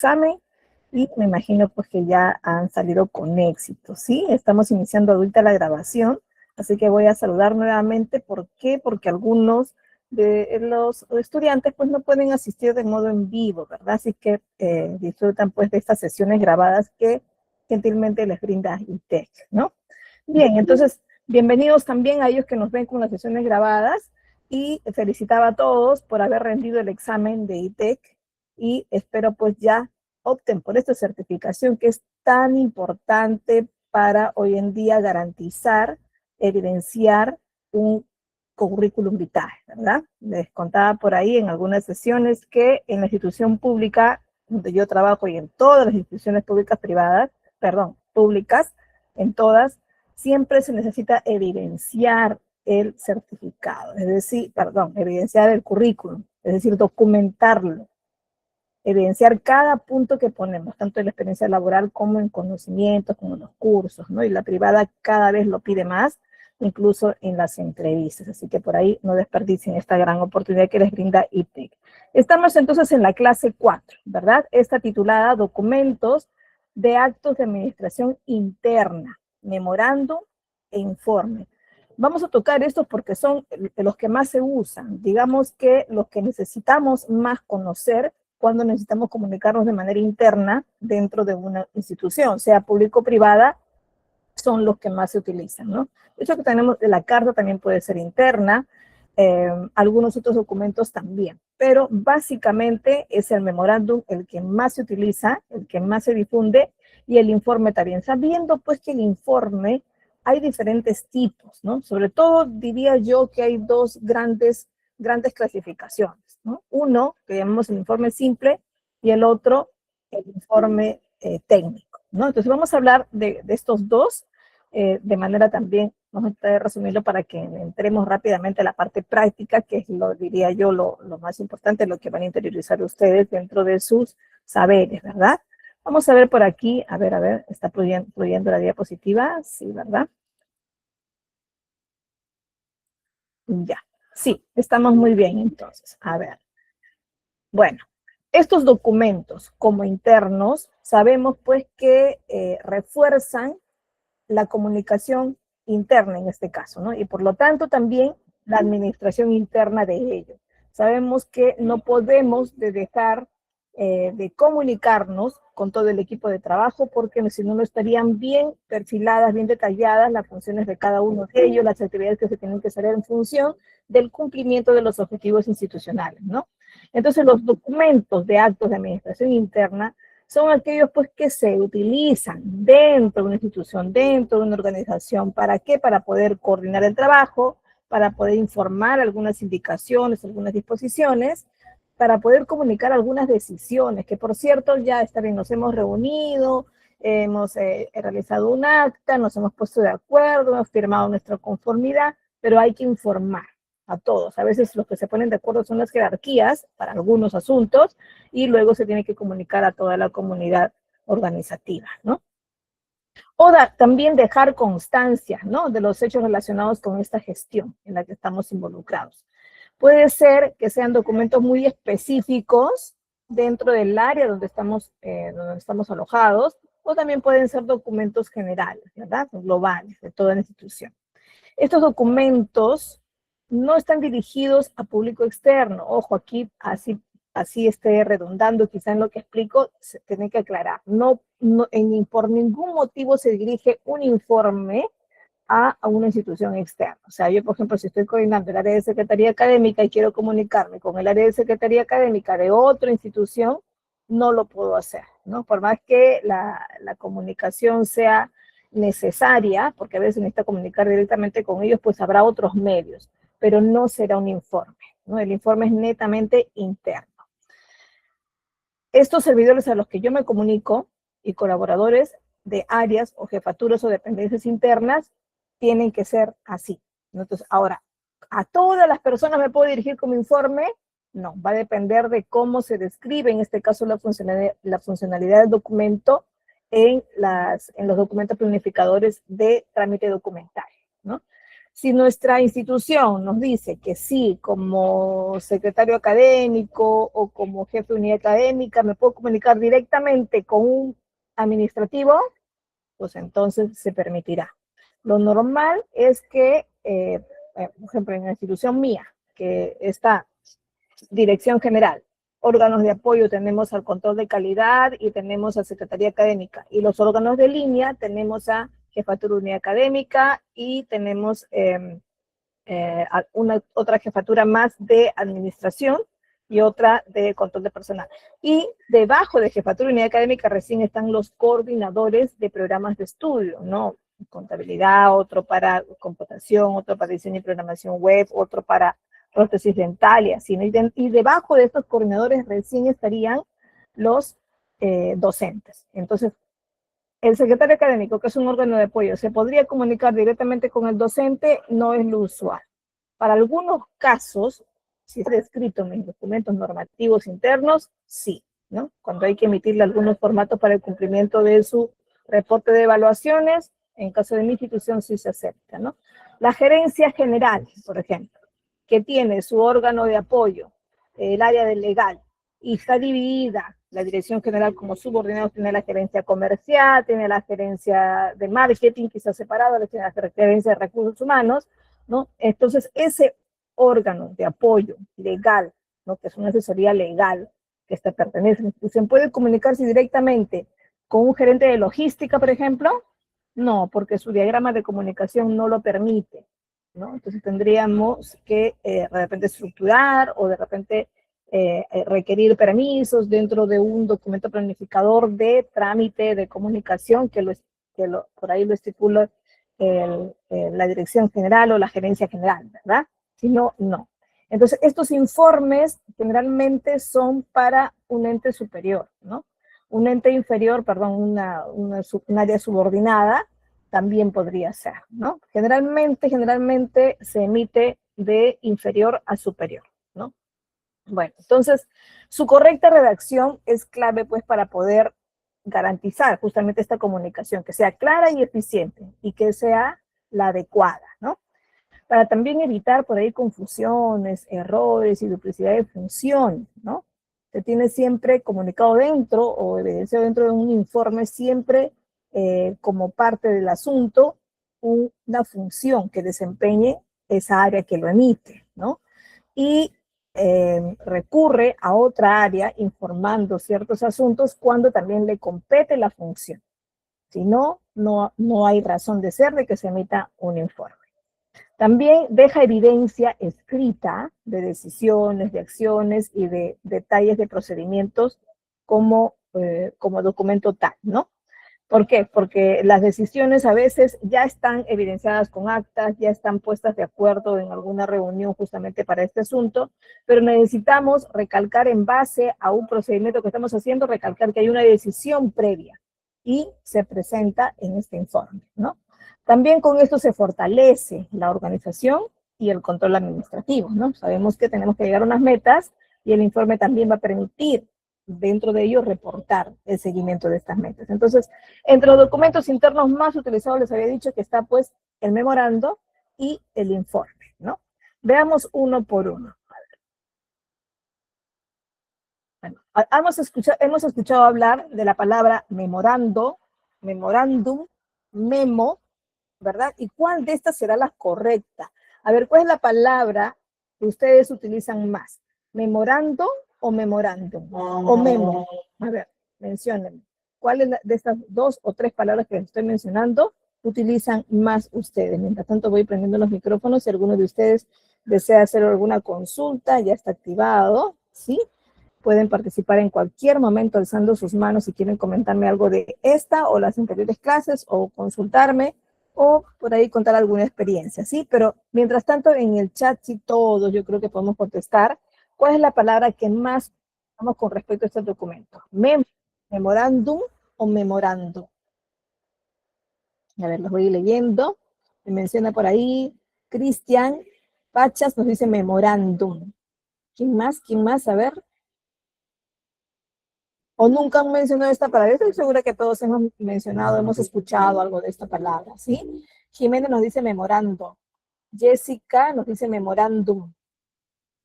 examen y me imagino pues que ya han salido con éxito, ¿sí? Estamos iniciando ahorita la grabación, así que voy a saludar nuevamente. ¿Por qué? Porque algunos de los estudiantes pues no pueden asistir de modo en vivo, ¿verdad? Así que disfrutan pues de estas sesiones grabadas que gentilmente les brinda ITEC, ¿no? Bien, entonces, bienvenidos también a ellos que nos ven con las sesiones grabadas y felicitaba a todos por haber rendido el examen de ITEC y espero pues ya opten por esta certificación que es tan importante para hoy en día garantizar, evidenciar un currículum vitae, ¿verdad? Les contaba por ahí en algunas sesiones que en la institución pública donde yo trabajo y en todas las instituciones públicas privadas, perdón, públicas, en todas, siempre se necesita evidenciar el certificado, es decir, perdón, evidenciar el currículum, es decir, documentarlo, evidenciar cada punto que ponemos, tanto en la experiencia laboral como en conocimientos, como en los cursos, ¿no? Y la privada cada vez lo pide más, incluso en las entrevistas. Así que por ahí no desperdicien esta gran oportunidad que les brinda ITEC. Estamos entonces en la clase 4, ¿verdad? Esta titulada Documentos de Actos de Administración Interna, Memorándum e Informe. Vamos a tocar estos porque son los que más se usan, digamos que los que necesitamos más conocer cuando necesitamos comunicarnos de manera interna dentro de una institución, sea público o privada, son los que más se utilizan, ¿no? De hecho, que tenemos, la carta también puede ser interna, algunos otros documentos también, pero básicamente es el memorándum el que más se utiliza, el que más se difunde, y el informe también, sabiendo pues que el informe hay diferentes tipos, ¿no? Sobre todo diría yo que hay dos grandes clasificaciones, ¿no? Uno, que llamamos el informe simple, y el otro, el informe técnico, ¿no? Entonces vamos a hablar de estos dos, de manera también, vamos a tratar de resumirlo para que entremos rápidamente a la parte práctica, que es, lo diría yo, lo más importante, lo que van a interiorizar ustedes dentro de sus saberes, ¿verdad? Vamos a ver por aquí, a ver, está fluyendo la diapositiva, sí, ¿verdad? Ya, sí, estamos muy bien entonces, a ver. Bueno, estos documentos como internos, sabemos pues que refuerzan la comunicación interna en este caso, ¿no? Y por lo tanto también la administración interna de ello. Sabemos que no podemos dejar de comunicarnos con todo el equipo de trabajo porque si no, no estarían bien perfiladas, bien detalladas las funciones de cada uno de ellos, las actividades que se tienen que hacer en función del cumplimiento de los objetivos institucionales, ¿no? Entonces, los documentos de actos de administración interna son aquellos pues que se utilizan dentro de una institución, dentro de una organización. ¿Para qué? Para poder coordinar el trabajo, para poder informar algunas indicaciones, algunas disposiciones, para poder comunicar algunas decisiones, que por cierto ya está bien, nos hemos reunido, hemos realizado un acta, nos hemos puesto de acuerdo, hemos firmado nuestra conformidad, pero hay que informar a todos. A veces los que se ponen de acuerdo son las jerarquías para algunos asuntos y luego se tiene que comunicar a toda la comunidad organizativa, ¿no? O también dejar constancia, ¿no? De los hechos relacionados con esta gestión en la que estamos involucrados. Puede ser que sean documentos muy específicos dentro del área donde estamos alojados, o también pueden ser documentos generales, ¿verdad? Globales de toda la institución. Estos documentos no están dirigidos a público externo. Ojo, aquí así esté redundando quizá en lo que explico, se tiene que aclarar. Por ningún motivo se dirige un informe a una institución externa. O sea, yo, por ejemplo, si estoy coordinando el área de Secretaría Académica y quiero comunicarme con el área de Secretaría Académica de otra institución, no lo puedo hacer, ¿no? Por más que la comunicación sea necesaria, porque a veces necesita comunicar directamente con ellos, pues habrá otros medios, pero no será un informe, ¿no? El informe es netamente interno. Estos servidores a los que yo me comunico y colaboradores de áreas o jefaturas o dependencias internas tienen que ser así. Entonces, ahora, ¿a todas las personas me puedo dirigir como informe? No, va a depender de cómo se describe, en este caso, la funcionalidad del documento en los documentos planificadores de trámite documental, ¿no? Si nuestra institución nos dice que sí, como secretario académico o como jefe de unidad académica, me puedo comunicar directamente con un administrativo, pues entonces se permitirá. Lo normal es que, por ejemplo, en la institución mía, que está Dirección General, órganos de apoyo tenemos al control de calidad y tenemos a Secretaría Académica. Y los órganos de línea tenemos a Jefatura de Unidad Académica y tenemos otra jefatura más de administración y otra de control de personal. Y debajo de jefatura de unidad académica recién están los coordinadores de programas de estudio, ¿no? Contabilidad, otro para computación, otro para diseño y programación web, otro para prótesis dental y así, ¿no? Y debajo de estos coordinadores recién estarían los docentes. Entonces, el secretario académico, que es un órgano de apoyo, ¿se podría comunicar directamente con el docente? No es lo usual. Para algunos casos, si está descrito en mis documentos normativos internos, sí, ¿no? Cuando hay que emitirle algunos formatos para el cumplimiento de su reporte de evaluaciones, en caso de mi institución sí se acepta, ¿no? La gerencia general, por ejemplo, que tiene su órgano de apoyo, el área del legal, y está dividida la dirección general como subordinados, tiene la gerencia comercial, tiene la gerencia de marketing, quizás separado, tiene la gerencia de recursos humanos, ¿no? Entonces, ese órgano de apoyo legal, ¿no? Que es una asesoría legal que pertenece a la institución, ¿puede comunicarse directamente con un gerente de logística, por ejemplo? No, porque su diagrama de comunicación no lo permite, ¿no? Entonces tendríamos que de repente estructurar o de repente requerir permisos dentro de un documento planificador de trámite de comunicación por ahí lo estipula la dirección general o la gerencia general, ¿verdad? Si no, no. Entonces, estos informes generalmente son para un ente superior, ¿no? Un ente inferior, perdón, un área subordinada, también podría ser, ¿no? Generalmente se emite de inferior a superior, ¿no? Bueno, entonces, su correcta redacción es clave, pues, para poder garantizar justamente esta comunicación, que sea clara y eficiente y que sea la adecuada, ¿no? Para también evitar por ahí confusiones, errores y duplicidad de función, ¿no? Se tiene siempre comunicado dentro o evidenciado dentro de un informe siempre como parte del asunto una función que desempeñe esa área que lo emite, ¿no? Y recurre a otra área informando ciertos asuntos cuando también le compete la función. Si no, no hay razón de ser de que se emita un informe. También deja evidencia escrita de decisiones, de acciones y de detalles de procedimientos como documento tal, ¿no? ¿Por qué? Porque las decisiones a veces ya están evidenciadas con actas, ya están puestas de acuerdo en alguna reunión justamente para este asunto, pero necesitamos recalcar en base a un procedimiento que estamos haciendo, recalcar que hay una decisión previa y se presenta en este informe, ¿no? También con esto se fortalece la organización y el control administrativo, ¿no? Sabemos que tenemos que llegar a unas metas y el informe también va a permitir dentro de ellos reportar el seguimiento de estas metas. Entonces, entre los documentos internos más utilizados les había dicho que está pues el memorando y el informe, ¿no? Veamos uno por uno. Bueno, hemos escuchado hablar de la palabra memorando, memorándum, memo, ¿verdad? ¿Y cuál de estas será la correcta? A ver, ¿cuál es la palabra que ustedes utilizan más? ¿Memorando o memorándum? ¿O memo? A ver, menciónenme. ¿Cuáles de estas dos o tres palabras que les estoy mencionando utilizan más ustedes? Mientras tanto voy prendiendo los micrófonos. Si alguno de ustedes desea hacer alguna consulta, ya está activado, ¿sí? Pueden participar en cualquier momento alzando sus manos si quieren comentarme algo de esta o las anteriores clases o consultarme o por ahí contar alguna experiencia, ¿sí? Pero mientras tanto en el chat, sí, todos yo creo que podemos contestar. ¿Cuál es la palabra que más usamos con respecto a este documento? Memorándum o memorando. A ver, los voy leyendo. Me menciona por ahí Cristian Pachas, nos dice memorándum. ¿Quién más? ¿Quién más? A ver. ¿O nunca han mencionado esta palabra? Estoy segura que todos hemos mencionado, hemos escuchado algo de esta palabra, ¿sí? Jiménez nos dice memorando. Jessica nos dice memorándum.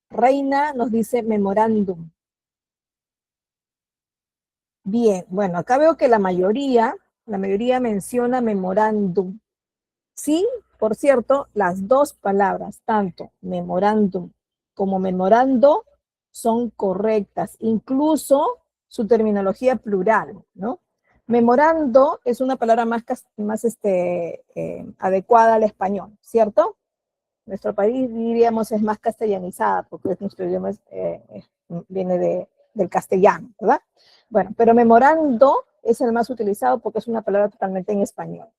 Reina nos dice memorándum. Bien, bueno, acá veo que la mayoría menciona memorándum. Sí, por cierto, las dos palabras, tanto memorándum como memorando, son correctas, incluso su terminología plural, ¿no? Memorando es una palabra más adecuada al español, ¿cierto? Nuestro país, diríamos, es más castellanizada, porque nuestro idioma viene del castellano, ¿verdad? Bueno, pero memorando es el más utilizado porque es una palabra totalmente en español.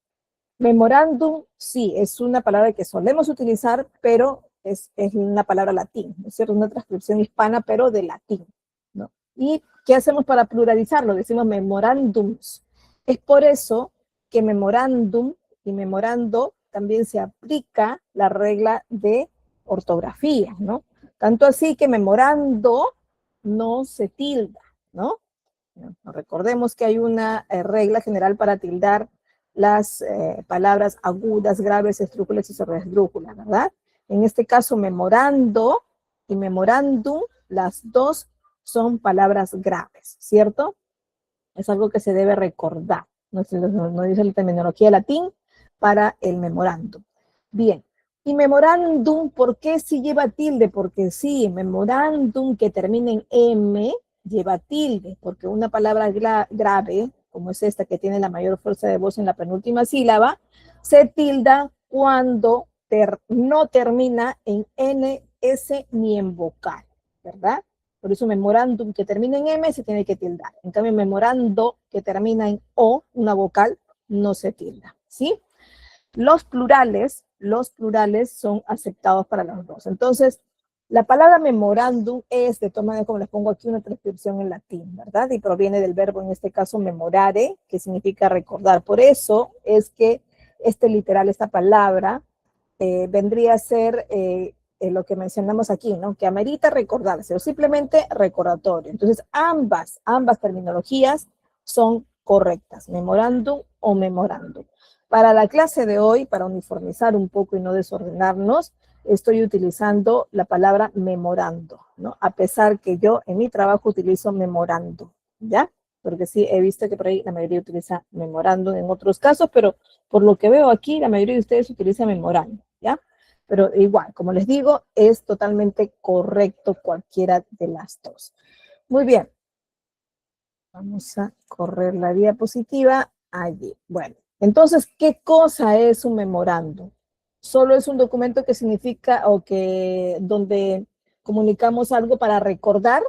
Memorándum, sí, es una palabra que solemos utilizar, pero es una palabra latín, ¿no es cierto? Una transcripción hispana, pero de latín, ¿no? ¿Y qué hacemos para pluralizarlo? Decimos memorándums. Es por eso que memorándum y memorando también se aplica la regla de ortografía, ¿no? Tanto así que memorando no se tilda, ¿no? Recordemos que hay una regla general para tildar las palabras agudas, graves, esdrújulas y sobreesdrújulas, ¿verdad? En este caso, memorando y memorándum, las dos son palabras graves, ¿cierto? Es algo que se debe recordar. No dice la terminología latín para el memorándum. Bien, y memorándum, ¿por qué si lleva tilde? Porque sí, memorándum que termina en M lleva tilde, porque una palabra grave, como es esta que tiene la mayor fuerza de voz en la penúltima sílaba, se tilda cuando no termina en NS ni en vocal, ¿verdad? Por eso memorándum que termina en M se tiene que tildar. En cambio, memorando que termina en O, una vocal, no se tilda, ¿sí? Los plurales son aceptados para los dos. Entonces, la palabra memorándum es, de todas maneras, como les pongo aquí, una transcripción en latín, ¿verdad? Y proviene del verbo, en este caso, memorare, que significa recordar. Por eso es que esta palabra, vendría a ser lo que mencionamos aquí, ¿no? Que amerita recordarse o simplemente recordatorio. Entonces, ambas terminologías son correctas, memorándum o memorándum. Para la clase de hoy, para uniformizar un poco y no desordenarnos, estoy utilizando la palabra memorando, ¿no? A pesar que yo en mi trabajo utilizo memorando, ¿ya? Porque sí, he visto que por ahí la mayoría utiliza memorando en otros casos, pero por lo que veo aquí, la mayoría de ustedes utiliza memorando, ¿ya? Pero igual, como les digo, es totalmente correcto cualquiera de las dos. Muy bien. Vamos a correr la diapositiva allí. Bueno, entonces, ¿qué cosa es un memorando? Solo es un documento que significa donde comunicamos algo para recordar.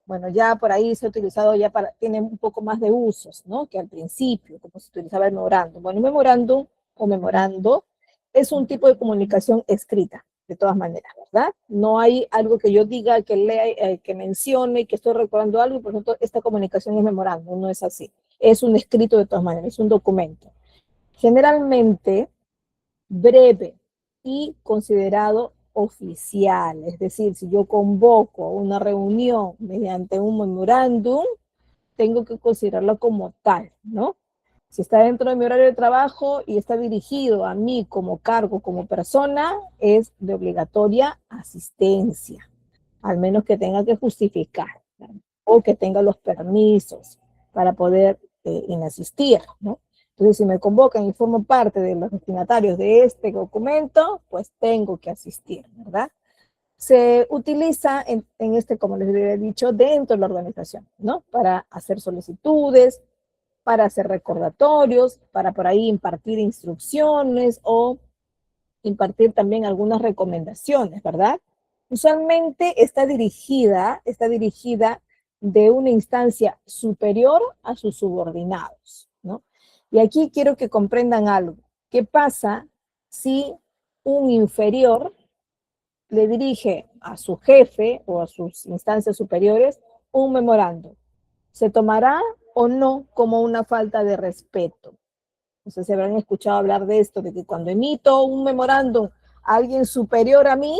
Bueno, ya por ahí se ha utilizado, tiene un poco más de usos, ¿no? Que al principio, como se utilizaba el memorándum. Bueno, un memorándum o memorando es un tipo de comunicación escrita, de todas maneras, ¿verdad? No hay algo que yo diga, que lea, que mencione, que estoy recordando algo, y por ejemplo, esta comunicación es memorándum, no es así. Es un escrito de todas maneras, es un documento. Generalmente breve y considerado oficial. Es decir, si yo convoco una reunión mediante un memorándum, tengo que considerarlo como tal, ¿no? Si está dentro de mi horario de trabajo y está dirigido a mí como cargo, como persona, es de obligatoria asistencia, al menos que tenga que justificar, ¿no? O que tenga los permisos para poder asistir, ¿no? Entonces, si me convocan y formo parte de los destinatarios de este documento, pues tengo que asistir, ¿verdad? Se utiliza como les había dicho, dentro de la organización, ¿no? Para hacer solicitudes, para hacer recordatorios, para por ahí impartir instrucciones o impartir también algunas recomendaciones, ¿verdad? Usualmente está dirigida de una instancia superior a sus subordinados, ¿no? Y aquí quiero que comprendan algo. ¿Qué pasa si un inferior le dirige a su jefe o a sus instancias superiores un memorando? ¿Se tomará o no como una falta de respeto? No sé si habrán escuchado hablar de esto, de que cuando emito un memorando a alguien superior a mí,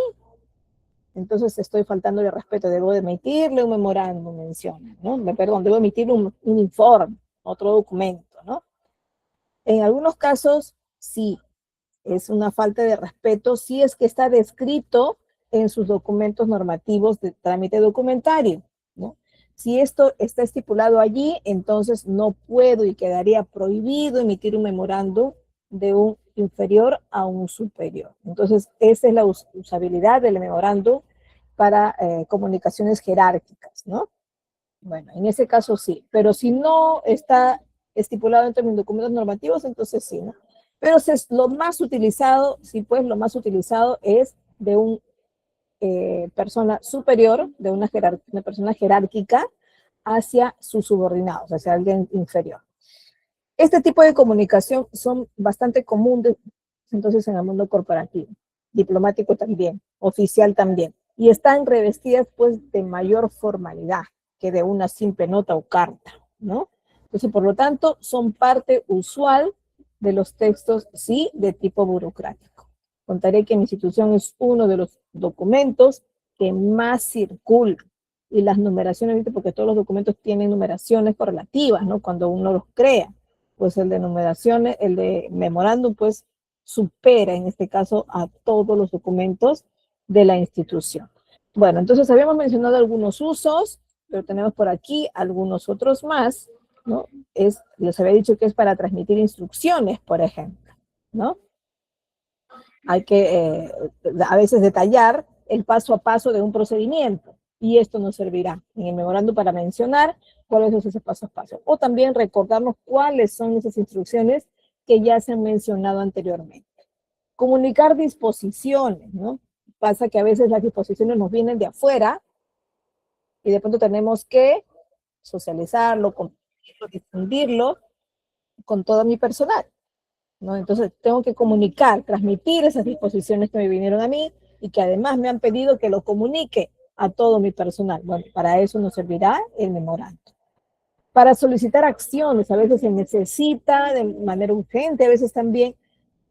entonces estoy faltando de respeto, debo emitirle un memorando, menciona, ¿no? Perdón, debo emitir un informe, otro documento, ¿no? En algunos casos, sí, es una falta de respeto si es que está descrito en sus documentos normativos de trámite documentario, ¿no? Si esto está estipulado allí, entonces no puedo y quedaría prohibido emitir un memorándum de un inferior a un superior. Entonces, esa es la usabilidad del memorándum para comunicaciones jerárquicas, ¿no? Bueno, en ese caso sí, pero si no está estipulado entre mis documentos normativos, entonces sí, ¿no? Pero lo más utilizado, sí, pues lo más utilizado es de un persona superior, de una persona jerárquica, hacia sus subordinados, hacia alguien inferior. Este tipo de comunicación son bastante comunes entonces en el mundo corporativo, diplomático también, oficial también, y están revestidas pues de mayor formalidad que de una simple nota o carta, ¿no? Entonces, por lo tanto, son parte usual de los textos, sí, de tipo burocrático. Contaré que mi institución es uno de los documentos que más circulan, y las numeraciones, ¿viste? Porque todos los documentos tienen numeraciones correlativas, ¿no? Cuando uno los crea, pues el de numeraciones, el de memorándum, pues supera en este caso a todos los documentos de la institución. Bueno, entonces habíamos mencionado algunos usos, pero tenemos por aquí algunos otros más, ¿no? Les había dicho que es para transmitir instrucciones, por ejemplo, ¿no? Hay que a veces detallar el paso a paso de un procedimiento, y esto nos servirá en el memorándum para mencionar cuál es ese paso a paso, o también recordarnos cuáles son esas instrucciones que ya se han mencionado anteriormente. Comunicar disposiciones, ¿no? Pasa que a veces las disposiciones nos vienen de afuera y de pronto tenemos que socializarlo, compartirlo, difundirlo con todo mi personal, ¿no? Entonces tengo que comunicar, transmitir esas disposiciones que me vinieron a mí y que además me han pedido que lo comunique a todo mi personal. Bueno, para eso nos servirá el memorando. Para solicitar acciones, a veces se necesita de manera urgente, a veces también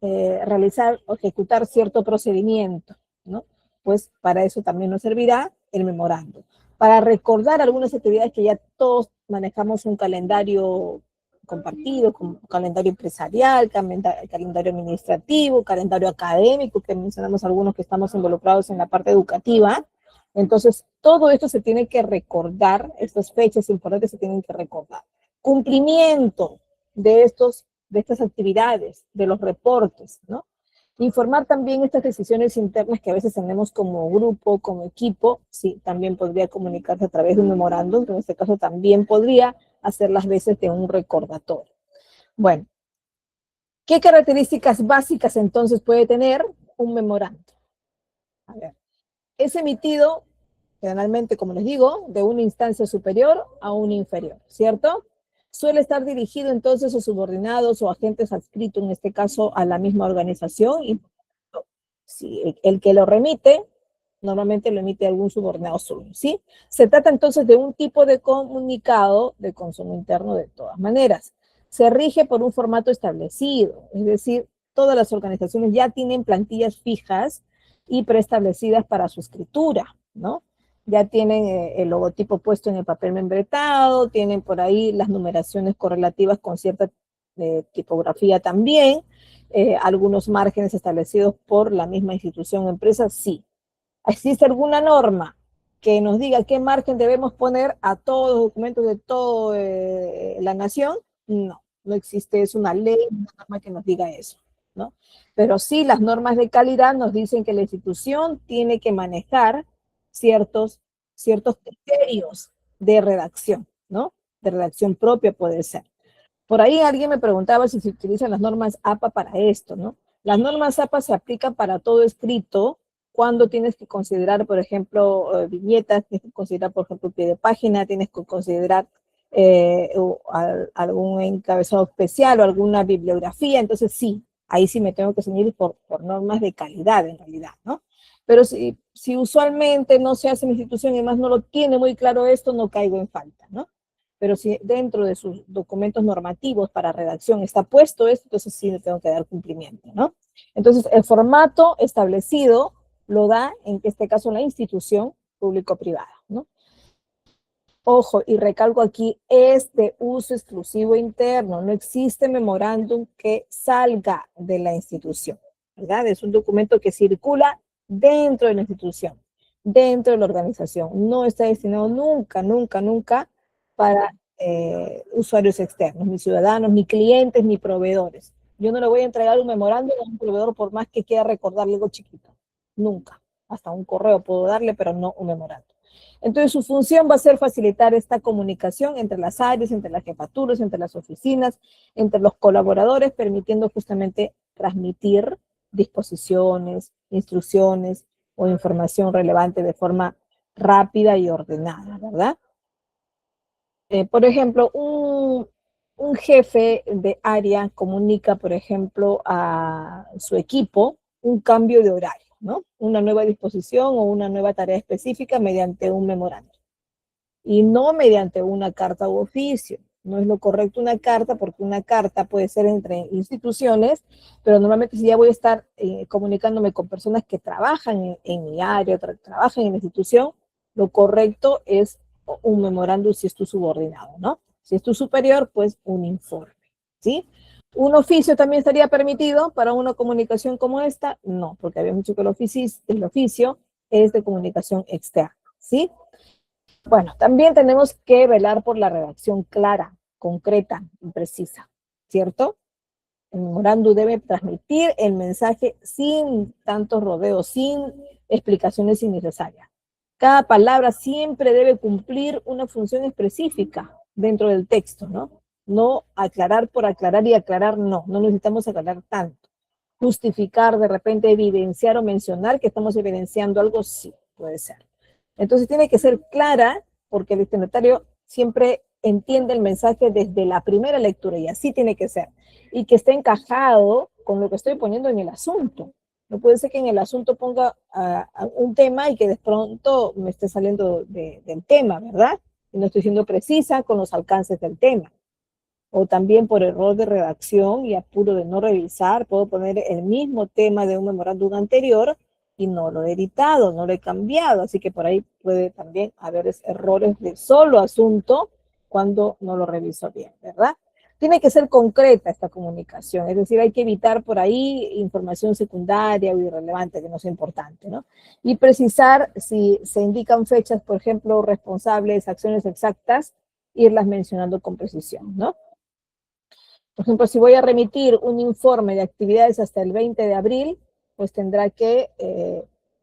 realizar o ejecutar cierto procedimiento, ¿no? Pues para eso también nos servirá el memorando. Para recordar algunas actividades que ya todos manejamos un calendario compartido, como calendario empresarial, calendario administrativo, calendario académico, que mencionamos algunos que estamos involucrados en la parte educativa. Entonces, todo esto se tiene que recordar, estas fechas importantes se tienen que recordar. Cumplimiento de estas actividades, de los reportes, ¿no? Informar también estas decisiones internas que a veces tenemos como grupo, como equipo, sí, también podría comunicarse a través de un memorándum, en este caso también podría hacer las veces de un recordatorio. Bueno, ¿qué características básicas entonces puede tener un memorándum? A ver, es emitido generalmente, como les digo, de una instancia superior a una inferior, ¿cierto? Suele estar dirigido entonces a subordinados o agentes adscritos, en este caso, a la misma organización. Y si el que lo remite, normalmente lo emite algún subordinado suyo, ¿sí? Se trata entonces de un tipo de comunicado de consumo interno de todas maneras. Se rige por un formato establecido, es decir, todas las organizaciones ya tienen plantillas fijas y preestablecidas para su escritura, ¿no? Ya tienen el logotipo puesto en el papel membretado, tienen por ahí las numeraciones correlativas con cierta tipografía también, algunos márgenes establecidos por la misma institución o empresa, sí. ¿Existe alguna norma que nos diga qué margen debemos poner a todos los documentos de toda la nación? No, no existe, es una ley, una norma que nos diga eso, ¿no? Pero sí, las normas de calidad nos dicen que la institución tiene que manejar ciertos criterios de redacción, ¿no? De redacción propia puede ser. Por ahí alguien me preguntaba si se utilizan las normas APA para esto, ¿no? Las normas APA se aplican para todo escrito cuando tienes que considerar, por ejemplo, viñetas, tienes que considerar, por ejemplo, pie de página, tienes que considerar algún encabezado especial o alguna bibliografía. Entonces sí, ahí sí me tengo que ceñir por normas de calidad en realidad, ¿no? Pero si usualmente no se hace en mi institución y además no lo tiene muy claro esto, no caigo en falta, ¿no? Pero si dentro de sus documentos normativos para redacción está puesto esto, entonces sí le tengo que dar cumplimiento, ¿no? Entonces, el formato establecido lo da, en este caso, la institución público-privada, ¿no? Ojo, y recalco aquí, es de uso exclusivo interno, no existe memorándum que salga de la institución, ¿verdad? Es un documento que circula dentro de la institución, dentro de la organización. No está destinado nunca, nunca, nunca para usuarios externos, ni ciudadanos, ni clientes, ni proveedores. Yo no le voy a entregar un memorándum a un proveedor por más que quiera recordarle algo chiquito. Nunca. Hasta un correo puedo darle, pero no un memorándum. Entonces, su función va a ser facilitar esta comunicación entre las áreas, entre las jefaturas, entre las oficinas, entre los colaboradores, permitiendo justamente transmitir disposiciones, instrucciones o información relevante de forma rápida y ordenada, ¿verdad? Por ejemplo, un jefe de área comunica, por ejemplo, a su equipo un cambio de horario, ¿no? Una nueva disposición o una nueva tarea específica mediante un memorándum y no mediante una carta u oficio. No es lo correcto una carta, porque una carta puede ser entre instituciones, pero normalmente si ya voy a estar comunicándome con personas que trabajan en mi área, trabajan en la institución, lo correcto es un memorándum si es tu subordinado, ¿no? Si es tu superior, pues un informe, ¿sí? ¿Un oficio también estaría permitido para una comunicación como esta? No, porque había mucho que el oficio es de comunicación externa, ¿sí? Bueno, también tenemos que velar por la redacción clara, concreta y precisa, ¿cierto? El memorándum debe transmitir el mensaje sin tantos rodeos, sin explicaciones innecesarias. Cada palabra siempre debe cumplir una función específica dentro del texto, ¿no? No aclarar por aclarar y aclarar, no necesitamos aclarar tanto. Justificar, de repente evidenciar o mencionar que estamos evidenciando algo, sí, puede ser. Entonces tiene que ser clara porque el destinatario siempre entiende el mensaje desde la primera lectura y así tiene que ser. Y que esté encajado con lo que estoy poniendo en el asunto. No puede ser que en el asunto ponga un tema y que de pronto me esté saliendo del tema, ¿verdad? Y no estoy siendo precisa con los alcances del tema. O también por error de redacción y apuro de no revisar, puedo poner el mismo tema de un memorándum anterior y no lo he editado, no lo he cambiado, así que por ahí puede también haber errores de solo asunto cuando no lo reviso bien, ¿verdad? Tiene que ser concreta esta comunicación, es decir, hay que evitar por ahí información secundaria o irrelevante que no sea importante, ¿no? Y precisar si se indican fechas, por ejemplo, responsables, acciones exactas, irlas mencionando con precisión, ¿no? Por ejemplo, si voy a remitir un informe de actividades hasta el 20 de abril, pues tendrá que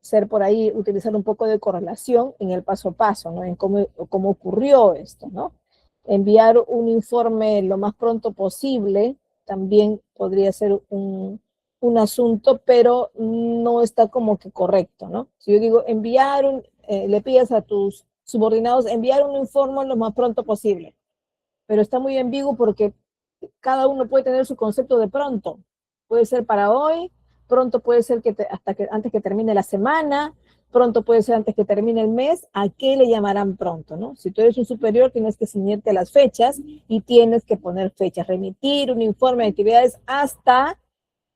ser por ahí, utilizar un poco de correlación en el paso a paso, ¿no? En cómo ocurrió esto, ¿no? Enviar un informe lo más pronto posible también podría ser un asunto, pero no está como que correcto, ¿no? Si yo digo le pidas a tus subordinados enviar un informe lo más pronto posible, pero está muy ambiguo porque cada uno puede tener su concepto de pronto. Puede ser para hoy, pronto puede ser antes que termine la semana, pronto puede ser antes que termine el mes. ¿A qué le llamarán pronto, no? Si tú eres un superior, tienes que ceñirte a las fechas y tienes que poner fechas, remitir un informe de actividades hasta,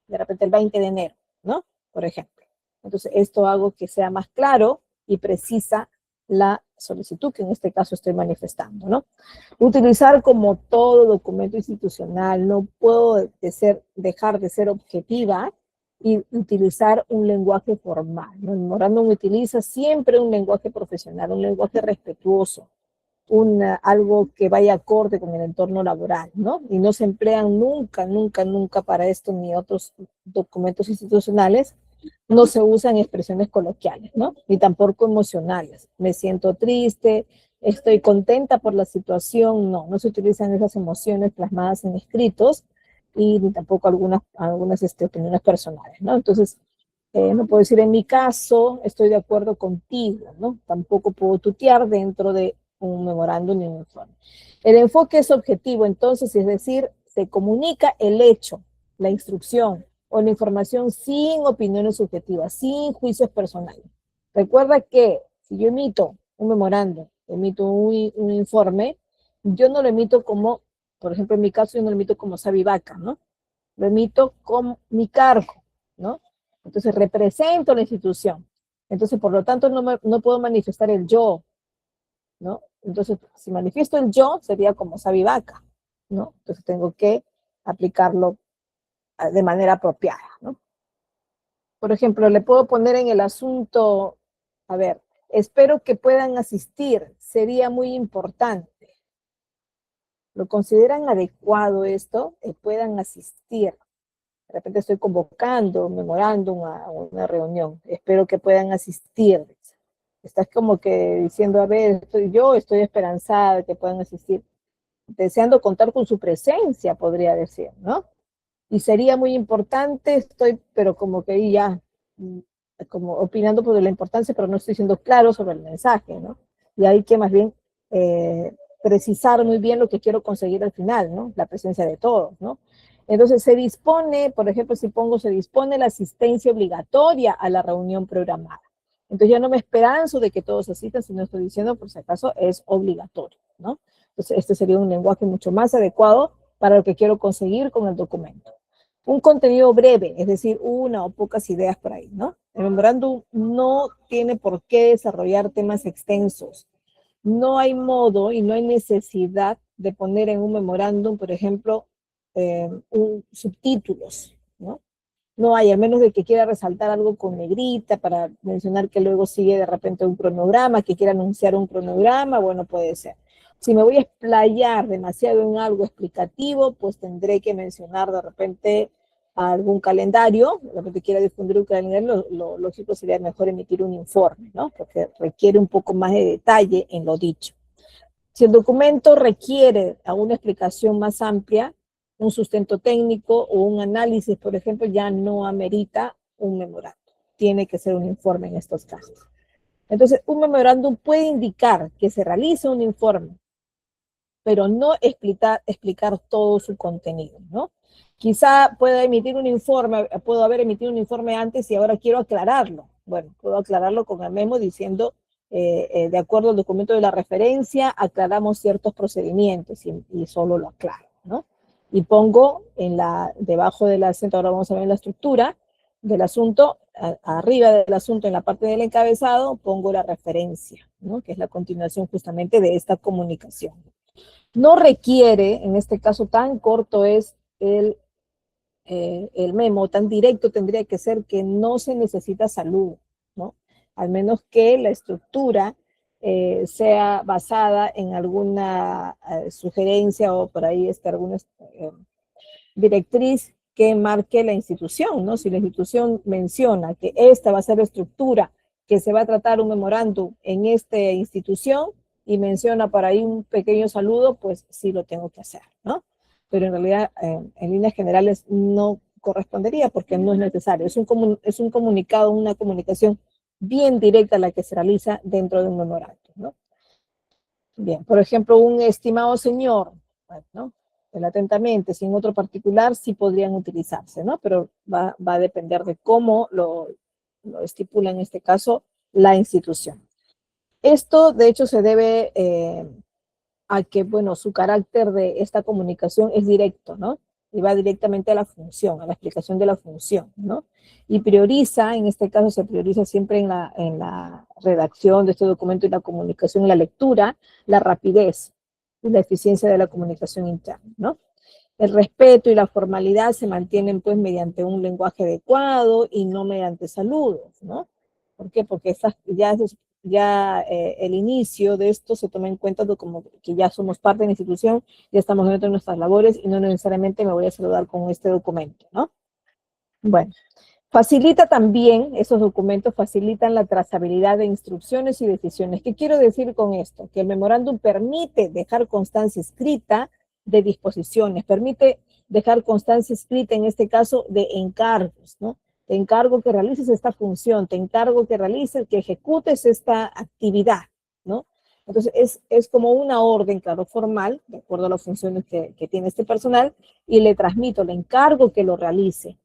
de repente, el 20 de enero, ¿no? Por ejemplo. Entonces, esto hago que sea más claro y precisa la solicitud que en este caso estoy manifestando, ¿no? Utilizar como todo documento institucional, no puedo dejar de ser objetiva y utilizar un lenguaje formal, ¿no? El memorándum utiliza siempre un lenguaje profesional, un lenguaje respetuoso, algo que vaya acorde con el entorno laboral, ¿no? Y no se emplean nunca, nunca, nunca para esto ni otros documentos institucionales, no se usan expresiones coloquiales, ¿no? Ni tampoco emocionales. Me siento triste, estoy contenta por la situación, no se utilizan esas emociones plasmadas en escritos y ni tampoco algunas opiniones personales, ¿no? Entonces, no puedo decir en mi caso, estoy de acuerdo contigo, ¿no? Tampoco puedo tutear dentro de un memorándum ni un informe. El enfoque es objetivo, entonces, es decir, se comunica el hecho, la instrucción o la información sin opiniones subjetivas, sin juicios personales. Recuerda que si yo emito un memorándum, emito un informe, yo no lo emito como, por ejemplo, en mi caso, yo no lo emito como sabivaca, ¿no? Lo emito con mi cargo, ¿no? Entonces represento la institución. Entonces, por lo tanto, no puedo manifestar el yo, ¿no? Entonces, si manifiesto el yo, sería como sabivaca, ¿no? Entonces tengo que aplicarlo de manera apropiada, ¿no? Por ejemplo, le puedo poner en el asunto, a ver, espero que puedan asistir, sería muy importante. ¿Lo consideran adecuado esto? Que puedan asistir. De repente estoy convocando un memorándum a una reunión. Espero que puedan asistir. Estás como que diciendo, a ver, estoy esperanzada de que puedan asistir. Deseando contar con su presencia, podría decir, ¿no? Y sería muy importante, pero como que ya, como opinando por la importancia, pero no estoy siendo claro sobre el mensaje, ¿no? Y hay que más bien precisar muy bien lo que quiero conseguir al final, ¿no? La presencia de todos, ¿no? Entonces se dispone, por ejemplo, si pongo, se dispone la asistencia obligatoria a la reunión programada. Entonces ya no me esperanzo de que todos asistan, sino estoy diciendo, por si acaso, es obligatorio, ¿no? Entonces este sería un lenguaje mucho más adecuado para lo que quiero conseguir con el documento. Un contenido breve, es decir, una o pocas ideas por ahí, ¿no? El memorándum no tiene por qué desarrollar temas extensos. No hay modo y no hay necesidad de poner en un memorándum, por ejemplo, subtítulos, ¿no? No hay, a menos de que quiera resaltar algo con negrita para mencionar que luego sigue de repente un cronograma, que quiera anunciar un cronograma, bueno, puede ser. Si me voy a explayar demasiado en algo explicativo, pues tendré que mencionar de repente algún calendario, de repente quiera difundir un calendario, lo lógico sería mejor emitir un informe, ¿no? Porque requiere un poco más de detalle en lo dicho. Si el documento requiere una explicación más amplia, un sustento técnico o un análisis, por ejemplo, ya no amerita un memorándum. Tiene que ser un informe en estos casos. Entonces, un memorándum puede indicar que se realiza un informe, pero no explicar todo su contenido, ¿no? Quizá pueda emitir un informe, puedo haber emitido un informe antes y ahora quiero aclararlo. Bueno, puedo aclararlo con el memo diciendo, de acuerdo al documento de la referencia, aclaramos ciertos procedimientos y solo lo aclaro, ¿no? Y pongo debajo del acento, ahora vamos a ver la estructura del asunto, arriba del asunto, en la parte del encabezado, pongo la referencia, ¿no? Que es la continuación justamente de esta comunicación. No requiere, en este caso tan corto es el memo, tan directo tendría que ser que no se necesita saludo, ¿no? Al menos que la estructura sea basada en alguna sugerencia o por ahí alguna directriz que marque la institución, ¿no? Si la institución menciona que esta va a ser la estructura que se va a tratar un memorándum en esta institución y menciona por ahí un pequeño saludo, pues sí lo tengo que hacer, ¿no? Pero en realidad, en líneas generales, no correspondería porque no es necesario. Es un comunicado, una comunicación bien directa la que se realiza dentro de un memorándum, ¿no? Bien, por ejemplo, un estimado señor, ¿no? El atentamente, sin otro particular, sí podrían utilizarse, ¿no? Pero va a depender de cómo lo estipula en este caso la institución. Esto, de hecho, se debe a que, bueno, su carácter de esta comunicación es directo, ¿no? Y va directamente a la función, a la explicación de la función, ¿no? Y prioriza, en este caso se prioriza siempre en la redacción de este documento y la comunicación, la lectura, la rapidez y la eficiencia de la comunicación interna, ¿no? El respeto y la formalidad se mantienen pues mediante un lenguaje adecuado y no mediante saludos, ¿no? ¿Por qué? Porque el inicio de esto se toma en cuenta como que ya somos parte de la institución, ya estamos dentro de nuestras labores y no necesariamente me voy a saludar con este documento, ¿no? Bueno, facilita también, esos documentos facilitan la trazabilidad de instrucciones y decisiones. ¿Qué quiero decir con esto? Que el memorándum permite dejar constancia escrita de disposiciones, permite dejar constancia escrita, en este caso, de encargos, ¿no? Te encargo que realices esta función, te encargo que realices, que ejecutes esta actividad, ¿no? Entonces, es como una orden, claro, formal, de acuerdo a las funciones que tiene este personal, y le transmito, le encargo que lo realice,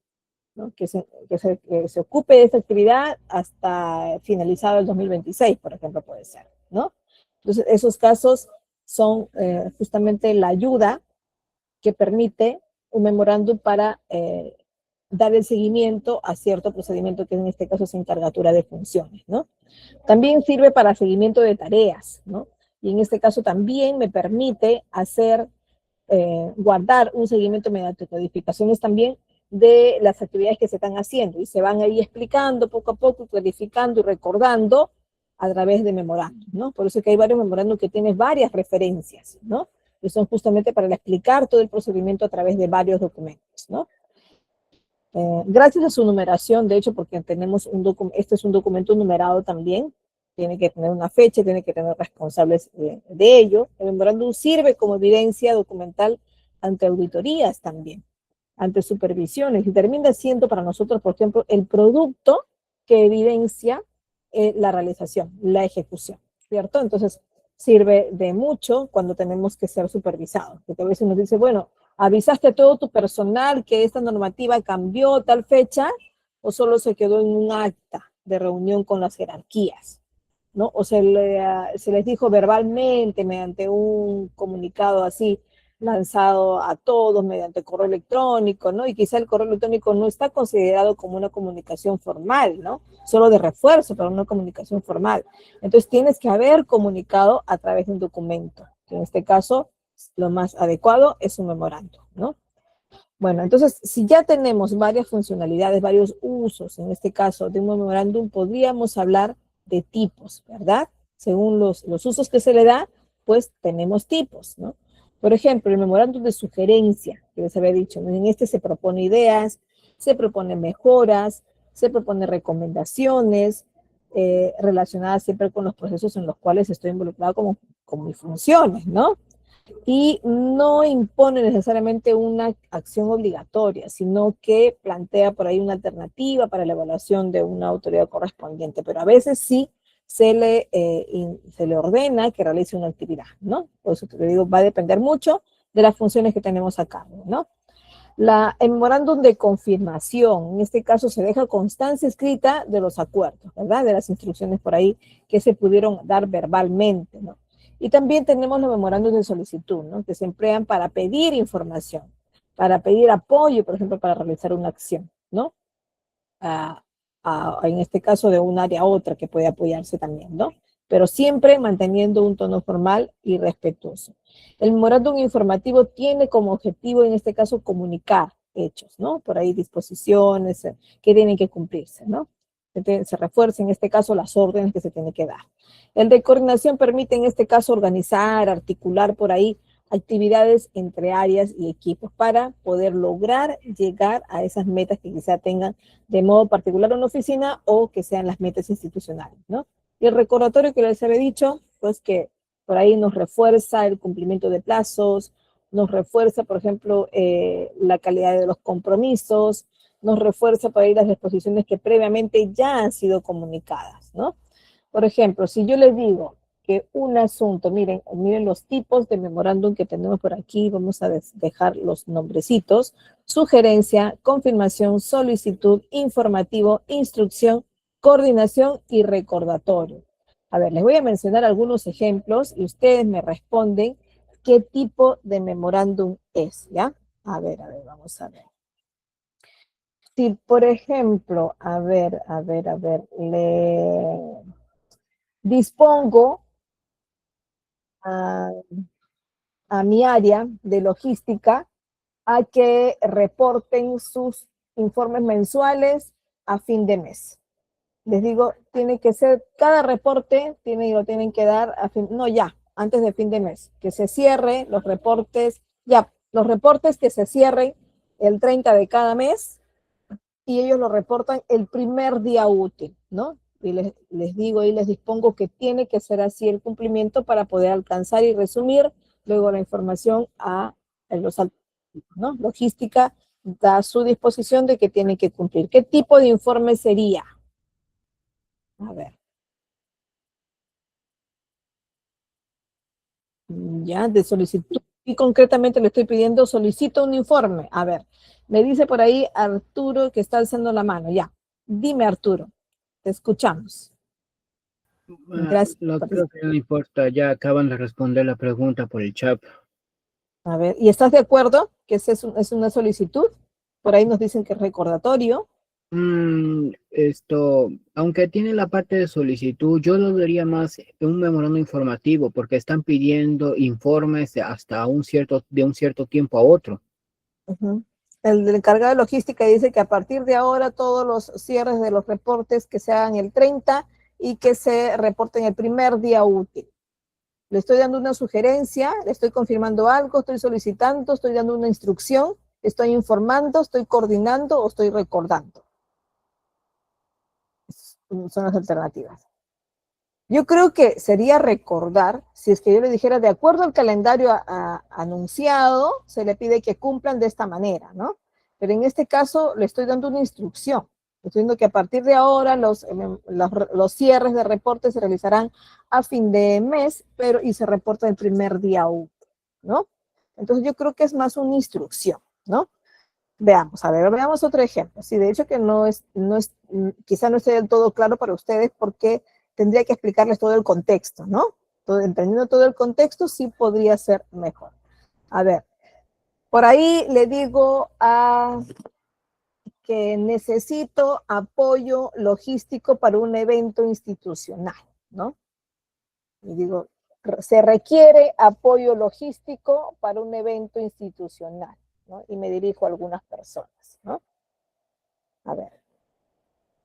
¿no? Que se ocupe de esta actividad hasta finalizado el 2026, por ejemplo, puede ser, ¿no? Entonces, esos casos son justamente la ayuda que permite un memorándum para dar el seguimiento a cierto procedimiento que en este caso es encargatura de funciones, ¿no? También sirve para seguimiento de tareas, ¿no? Y en este caso también me permite guardar un seguimiento mediante codificaciones también de las actividades que se están haciendo y se van ahí explicando poco a poco, clarificando y recordando a través de memorándum, ¿no? Por eso es que hay varios memorándum que tienen varias referencias, ¿no? Que son justamente para explicar todo el procedimiento a través de varios documentos, ¿no? Gracias a su numeración, de hecho, porque tenemos este es un documento numerado también, tiene que tener una fecha, tiene que tener responsables de ello. El memorándum sirve como evidencia documental ante auditorías también, ante supervisiones, y termina siendo para nosotros, por ejemplo, el producto que evidencia la realización, la ejecución, ¿cierto? Entonces, sirve de mucho cuando tenemos que ser supervisados, porque a veces nos dice, bueno, ¿avisaste a todo tu personal que esta normativa cambió tal fecha o solo se quedó en un acta de reunión con las jerarquías? ¿No? O se les dijo verbalmente mediante un comunicado así lanzado a todos mediante correo electrónico, ¿no? Y quizá el correo electrónico no está considerado como una comunicación formal, ¿no? Solo de refuerzo, pero no comunicación formal. Entonces tienes que haber comunicado a través de un documento, que en este caso lo más adecuado es un memorando, ¿no? Bueno, entonces, si ya tenemos varias funcionalidades, varios usos, en este caso de un memorándum, podríamos hablar de tipos, ¿verdad? Según los usos que se le da, pues tenemos tipos, ¿no? Por ejemplo, el memorándum de sugerencia, que les había dicho, ¿no? En este se propone ideas, se propone mejoras, se propone recomendaciones relacionadas siempre con los procesos en los cuales estoy involucrado como mis funciones, ¿no? Y no impone necesariamente una acción obligatoria, sino que plantea por ahí una alternativa para la evaluación de una autoridad correspondiente, pero a veces sí se le ordena que realice una actividad, ¿no? Por eso te digo, va a depender mucho de las funciones que tenemos a cargo, ¿no? El memorándum de confirmación, en este caso se deja constancia escrita de los acuerdos, ¿verdad? De las instrucciones por ahí que se pudieron dar verbalmente, ¿no? Y también tenemos los memorándums de solicitud, ¿no? Que se emplean para pedir información, para pedir apoyo, por ejemplo, para realizar una acción, ¿no? En este caso de un área a otra que puede apoyarse también, ¿no? Pero siempre manteniendo un tono formal y respetuoso. El memorándum informativo tiene como objetivo, en este caso, comunicar hechos, ¿no? Por ahí disposiciones que tienen que cumplirse, ¿no? Se refuerza en este caso las órdenes que se tienen que dar. El de coordinación permite en este caso organizar, articular por ahí actividades entre áreas y equipos para poder lograr llegar a esas metas que quizá tengan de modo particular una oficina o que sean las metas institucionales, ¿no? Y el recordatorio que les había dicho, pues que por ahí nos refuerza el cumplimiento de plazos, nos refuerza, por ejemplo, la calidad de los compromisos, nos refuerza por ahí las disposiciones que previamente ya han sido comunicadas, ¿no? Por ejemplo, si yo les digo que un asunto, miren los tipos de memorándum que tenemos por aquí, vamos a dejar los nombrecitos: sugerencia, confirmación, solicitud, informativo, instrucción, coordinación y recordatorio. A ver, les voy a mencionar algunos ejemplos y ustedes me responden qué tipo de memorándum es, ¿ya? A ver, vamos a ver. Si, por ejemplo, le dispongo a, a mi área de logística a que reporten sus informes mensuales a fin de mes. Les digo, tiene que ser, cada reporte lo tienen que dar antes de fin de mes, que se cierre los reportes, los reportes que se cierren el 30 de cada mes y ellos lo reportan el primer día útil, ¿no? Y les digo y les dispongo que tiene que ser así el cumplimiento para poder alcanzar y resumir luego la información a los altos, ¿no? Logística da su disposición de que tienen que cumplir. ¿Qué tipo de informe sería? A ver. Ya, de solicitud. Y concretamente le estoy pidiendo, solicito un informe. A ver, me dice por ahí Arturo que está alzando la mano. Ya, dime Arturo, te escuchamos. Gracias. No creo que no importa, ya acaban de responder la pregunta por el chat. A ver, ¿y estás de acuerdo que es una solicitud? Por ahí nos dicen que es recordatorio. Aunque tiene la parte de solicitud, yo lo vería más un memorando informativo, porque están pidiendo informes de un cierto tiempo a otro. Uh-huh. El del encargado de logística dice que a partir de ahora todos los cierres de los reportes que se hagan el 30 y que se reporten el primer día útil. Le estoy dando una sugerencia, le estoy confirmando algo, estoy solicitando, estoy dando una instrucción, estoy informando, estoy coordinando o estoy recordando. Son las alternativas. Yo creo que sería recordar, si es que yo le dijera, de acuerdo al calendario anunciado, se le pide que cumplan de esta manera, ¿no? Pero en este caso le estoy dando una instrucción. Estoy diciendo que a partir de ahora los cierres de reportes se realizarán a fin de mes, y se reporta el primer día útil, ¿no? Entonces yo creo que es más una instrucción, ¿no? Veamos, a ver, veamos otro ejemplo. Sí, de hecho que quizá no esté del todo claro para ustedes porque tendría que explicarles todo el contexto, ¿no? Entendiendo todo el contexto, sí podría ser mejor. A ver, por ahí le digo que necesito apoyo logístico para un evento institucional, ¿no? Y digo, se requiere apoyo logístico para un evento institucional, ¿no? Y me dirijo a algunas personas, ¿no? A ver,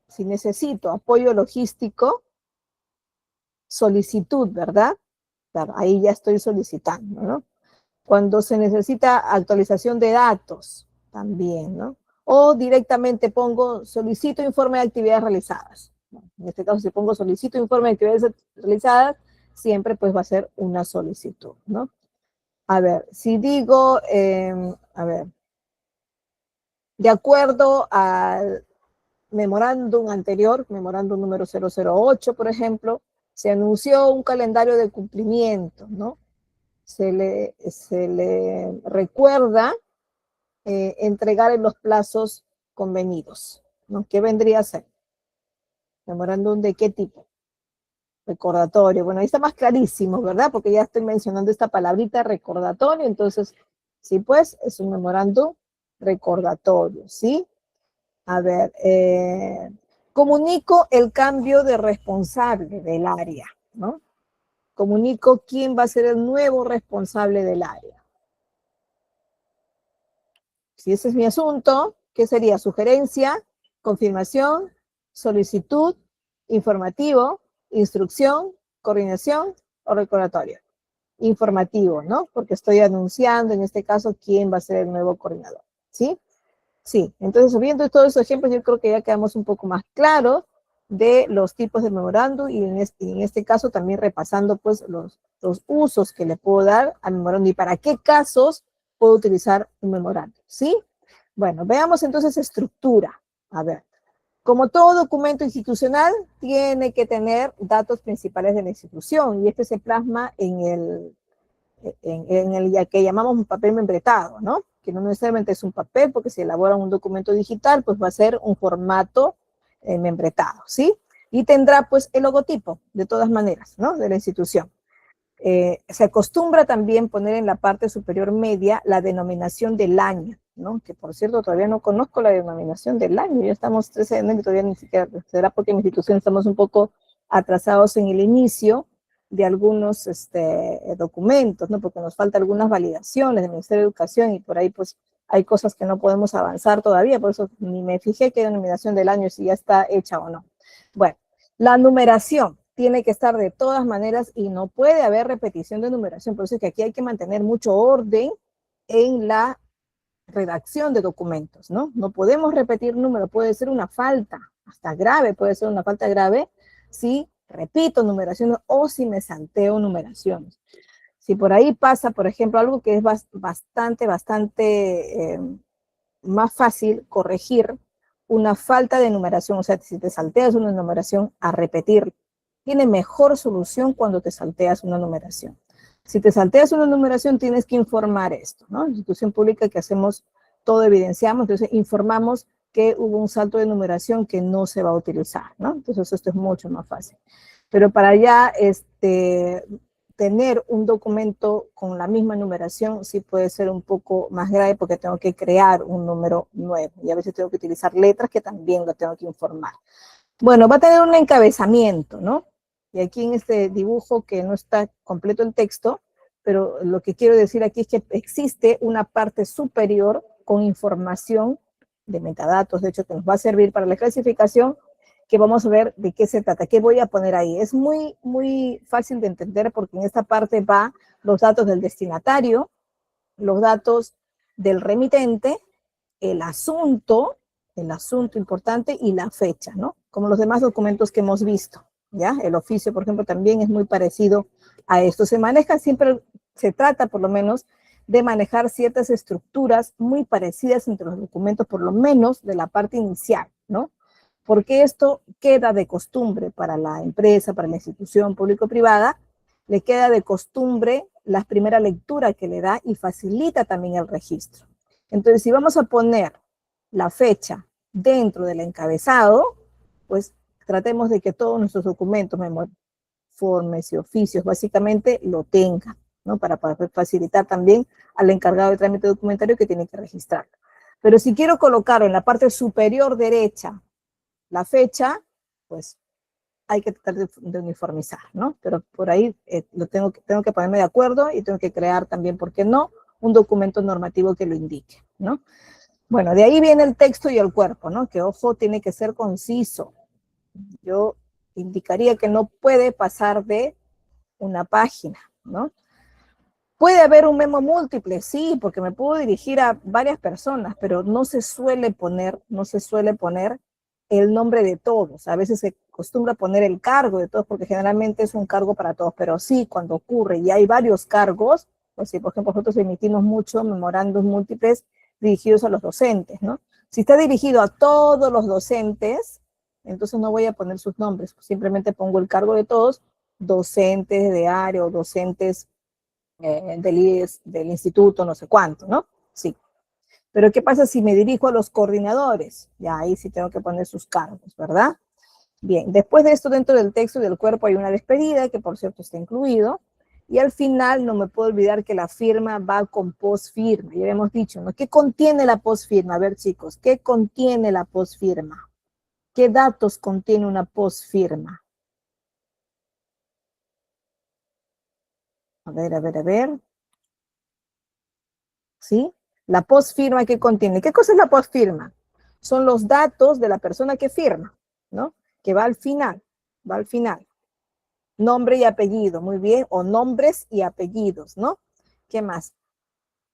si necesito apoyo logístico, solicitud, ¿verdad? Claro, ahí ya estoy solicitando, ¿no? Cuando se necesita actualización de datos, también, ¿no? O directamente pongo solicito informe de actividades realizadas. En este caso, si pongo solicito informe de actividades realizadas, siempre pues va a ser una solicitud, ¿no? A ver, si digo, a ver, de acuerdo al memorándum anterior, memorándum número 008, por ejemplo, se anunció un calendario de cumplimiento, ¿no? Se le recuerda entregar en los plazos convenidos, ¿no? ¿Qué vendría a ser? ¿Memorándum de qué tipo? Recordatorio. Bueno, ahí está más clarísimo, ¿verdad? Porque ya estoy mencionando esta palabrita recordatorio, entonces, sí, pues, es un memorándum recordatorio, ¿sí? A ver, comunico el cambio de responsable del área, ¿no? Comunico quién va a ser el nuevo responsable del área. Si ese es mi asunto, ¿qué sería? Sugerencia, confirmación, solicitud, informativo, instrucción, coordinación o recordatorio. Informativo, ¿no? Porque estoy anunciando, en este caso, quién va a ser el nuevo coordinador, ¿sí? Sí, entonces viendo todos esos ejemplos, yo creo que ya quedamos un poco más claros de los tipos de memorándum y en este caso también repasando pues los usos que le puedo dar al memorándum y para qué casos puedo utilizar un memorándum, ¿sí? Bueno, veamos entonces estructura. A ver, como todo documento institucional, tiene que tener datos principales de la institución y este se plasma en el ya que llamamos un papel membretado, ¿no? Que no necesariamente es un papel, porque si elabora un documento digital, pues va a ser un formato membretado, ¿sí? Y tendrá, pues, el logotipo, de todas maneras, ¿no? De la institución. Se acostumbra también poner en la parte superior media la denominación del año, ¿no? Que, por cierto, todavía no conozco la denominación del año. Ya estamos 13 de enero y todavía ni siquiera, será porque en mi institución estamos un poco atrasados en el inicio de algunos documentos, ¿no? Porque nos falta algunas validaciones del Ministerio de Educación y por ahí pues hay cosas que no podemos avanzar todavía, por eso ni me fijé qué denominación del año, si ya está hecha o no. Bueno, la numeración tiene que estar de todas maneras y no puede haber repetición de numeración, por eso es que aquí hay que mantener mucho orden en la redacción de documentos, ¿no? No podemos repetir números, puede ser una falta, hasta grave, puede ser una falta grave, si repito numeraciones o si me salteo numeraciones. Si por ahí pasa, por ejemplo, algo que es bastante más fácil corregir una falta de numeración, o sea, si te salteas una numeración a repetir, tiene mejor solución cuando te salteas una numeración. Si te salteas una numeración, tienes que informar esto, ¿no? En institución pública que hacemos todo, evidenciamos, entonces informamos que hubo un salto de numeración que no se va a utilizar, ¿no? Entonces esto es mucho más fácil. Pero para ya tener un documento con la misma numeración sí puede ser un poco más grave porque tengo que crear un número nuevo y a veces tengo que utilizar letras que también lo tengo que informar. Bueno, va a tener un encabezamiento, ¿no? Y aquí en este dibujo que no está completo el texto, pero lo que quiero decir aquí es que existe una parte superior con información de metadatos, de hecho, que nos va a servir para la clasificación, que vamos a ver de qué se trata, qué voy a poner ahí. Es muy, muy fácil de entender porque en esta parte va los datos del destinatario, los datos del remitente, el asunto importante y la fecha, ¿no? Como los demás documentos que hemos visto, ¿ya? El oficio, por ejemplo, también es muy parecido a esto. Se maneja siempre, se trata por lo menos de manejar ciertas estructuras muy parecidas entre los documentos, por lo menos de la parte inicial, ¿no? Porque esto queda de costumbre para la empresa, para la institución público-privada, le queda de costumbre la primera lectura que le da y facilita también el registro. Entonces, si vamos a poner la fecha dentro del encabezado, pues tratemos de que todos nuestros documentos, informes y oficios, básicamente lo tengan, ¿no? Para facilitar también al encargado de trámite documentario que tiene que registrarlo. Pero si quiero colocarlo en la parte superior derecha, la fecha, pues hay que tratar de uniformizar, ¿no? Pero por ahí tengo que ponerme de acuerdo y tengo que crear también, ¿por qué no?, un documento normativo que lo indique, ¿no? Bueno, de ahí viene el texto y el cuerpo, ¿no? Que, ojo, tiene que ser conciso. Yo indicaría que no puede pasar de una página, ¿no? Puede haber un memo múltiple, sí, porque me puedo dirigir a varias personas, pero no se suele poner el nombre de todos. A veces se acostumbra poner el cargo de todos, porque generalmente es un cargo para todos, pero sí, cuando ocurre y hay varios cargos, pues si por ejemplo nosotros emitimos muchos memorandos múltiples dirigidos a los docentes, ¿no? Si está dirigido a todos los docentes, entonces no voy a poner sus nombres, simplemente pongo el cargo de todos, docentes de área o docentes del instituto, no sé cuánto, ¿no? Sí. Pero ¿qué pasa si me dirijo a los coordinadores? Ya ahí sí tengo que poner sus cargos, ¿verdad? Bien, después de esto, dentro del texto y del cuerpo hay una despedida, que por cierto está incluido, y al final no me puedo olvidar que la firma va con postfirma, ya hemos dicho, ¿no? ¿Qué contiene la postfirma? A ver, chicos, ¿qué contiene la postfirma? ¿Qué datos contiene una postfirma? A ver, a ver, a ver. ¿Sí? La postfirma, ¿qué contiene? ¿Qué cosa es la postfirma? Son los datos de la persona que firma, ¿no? Que va al final, va al final. Nombre y apellido, muy bien, o nombres y apellidos, ¿no? ¿Qué más?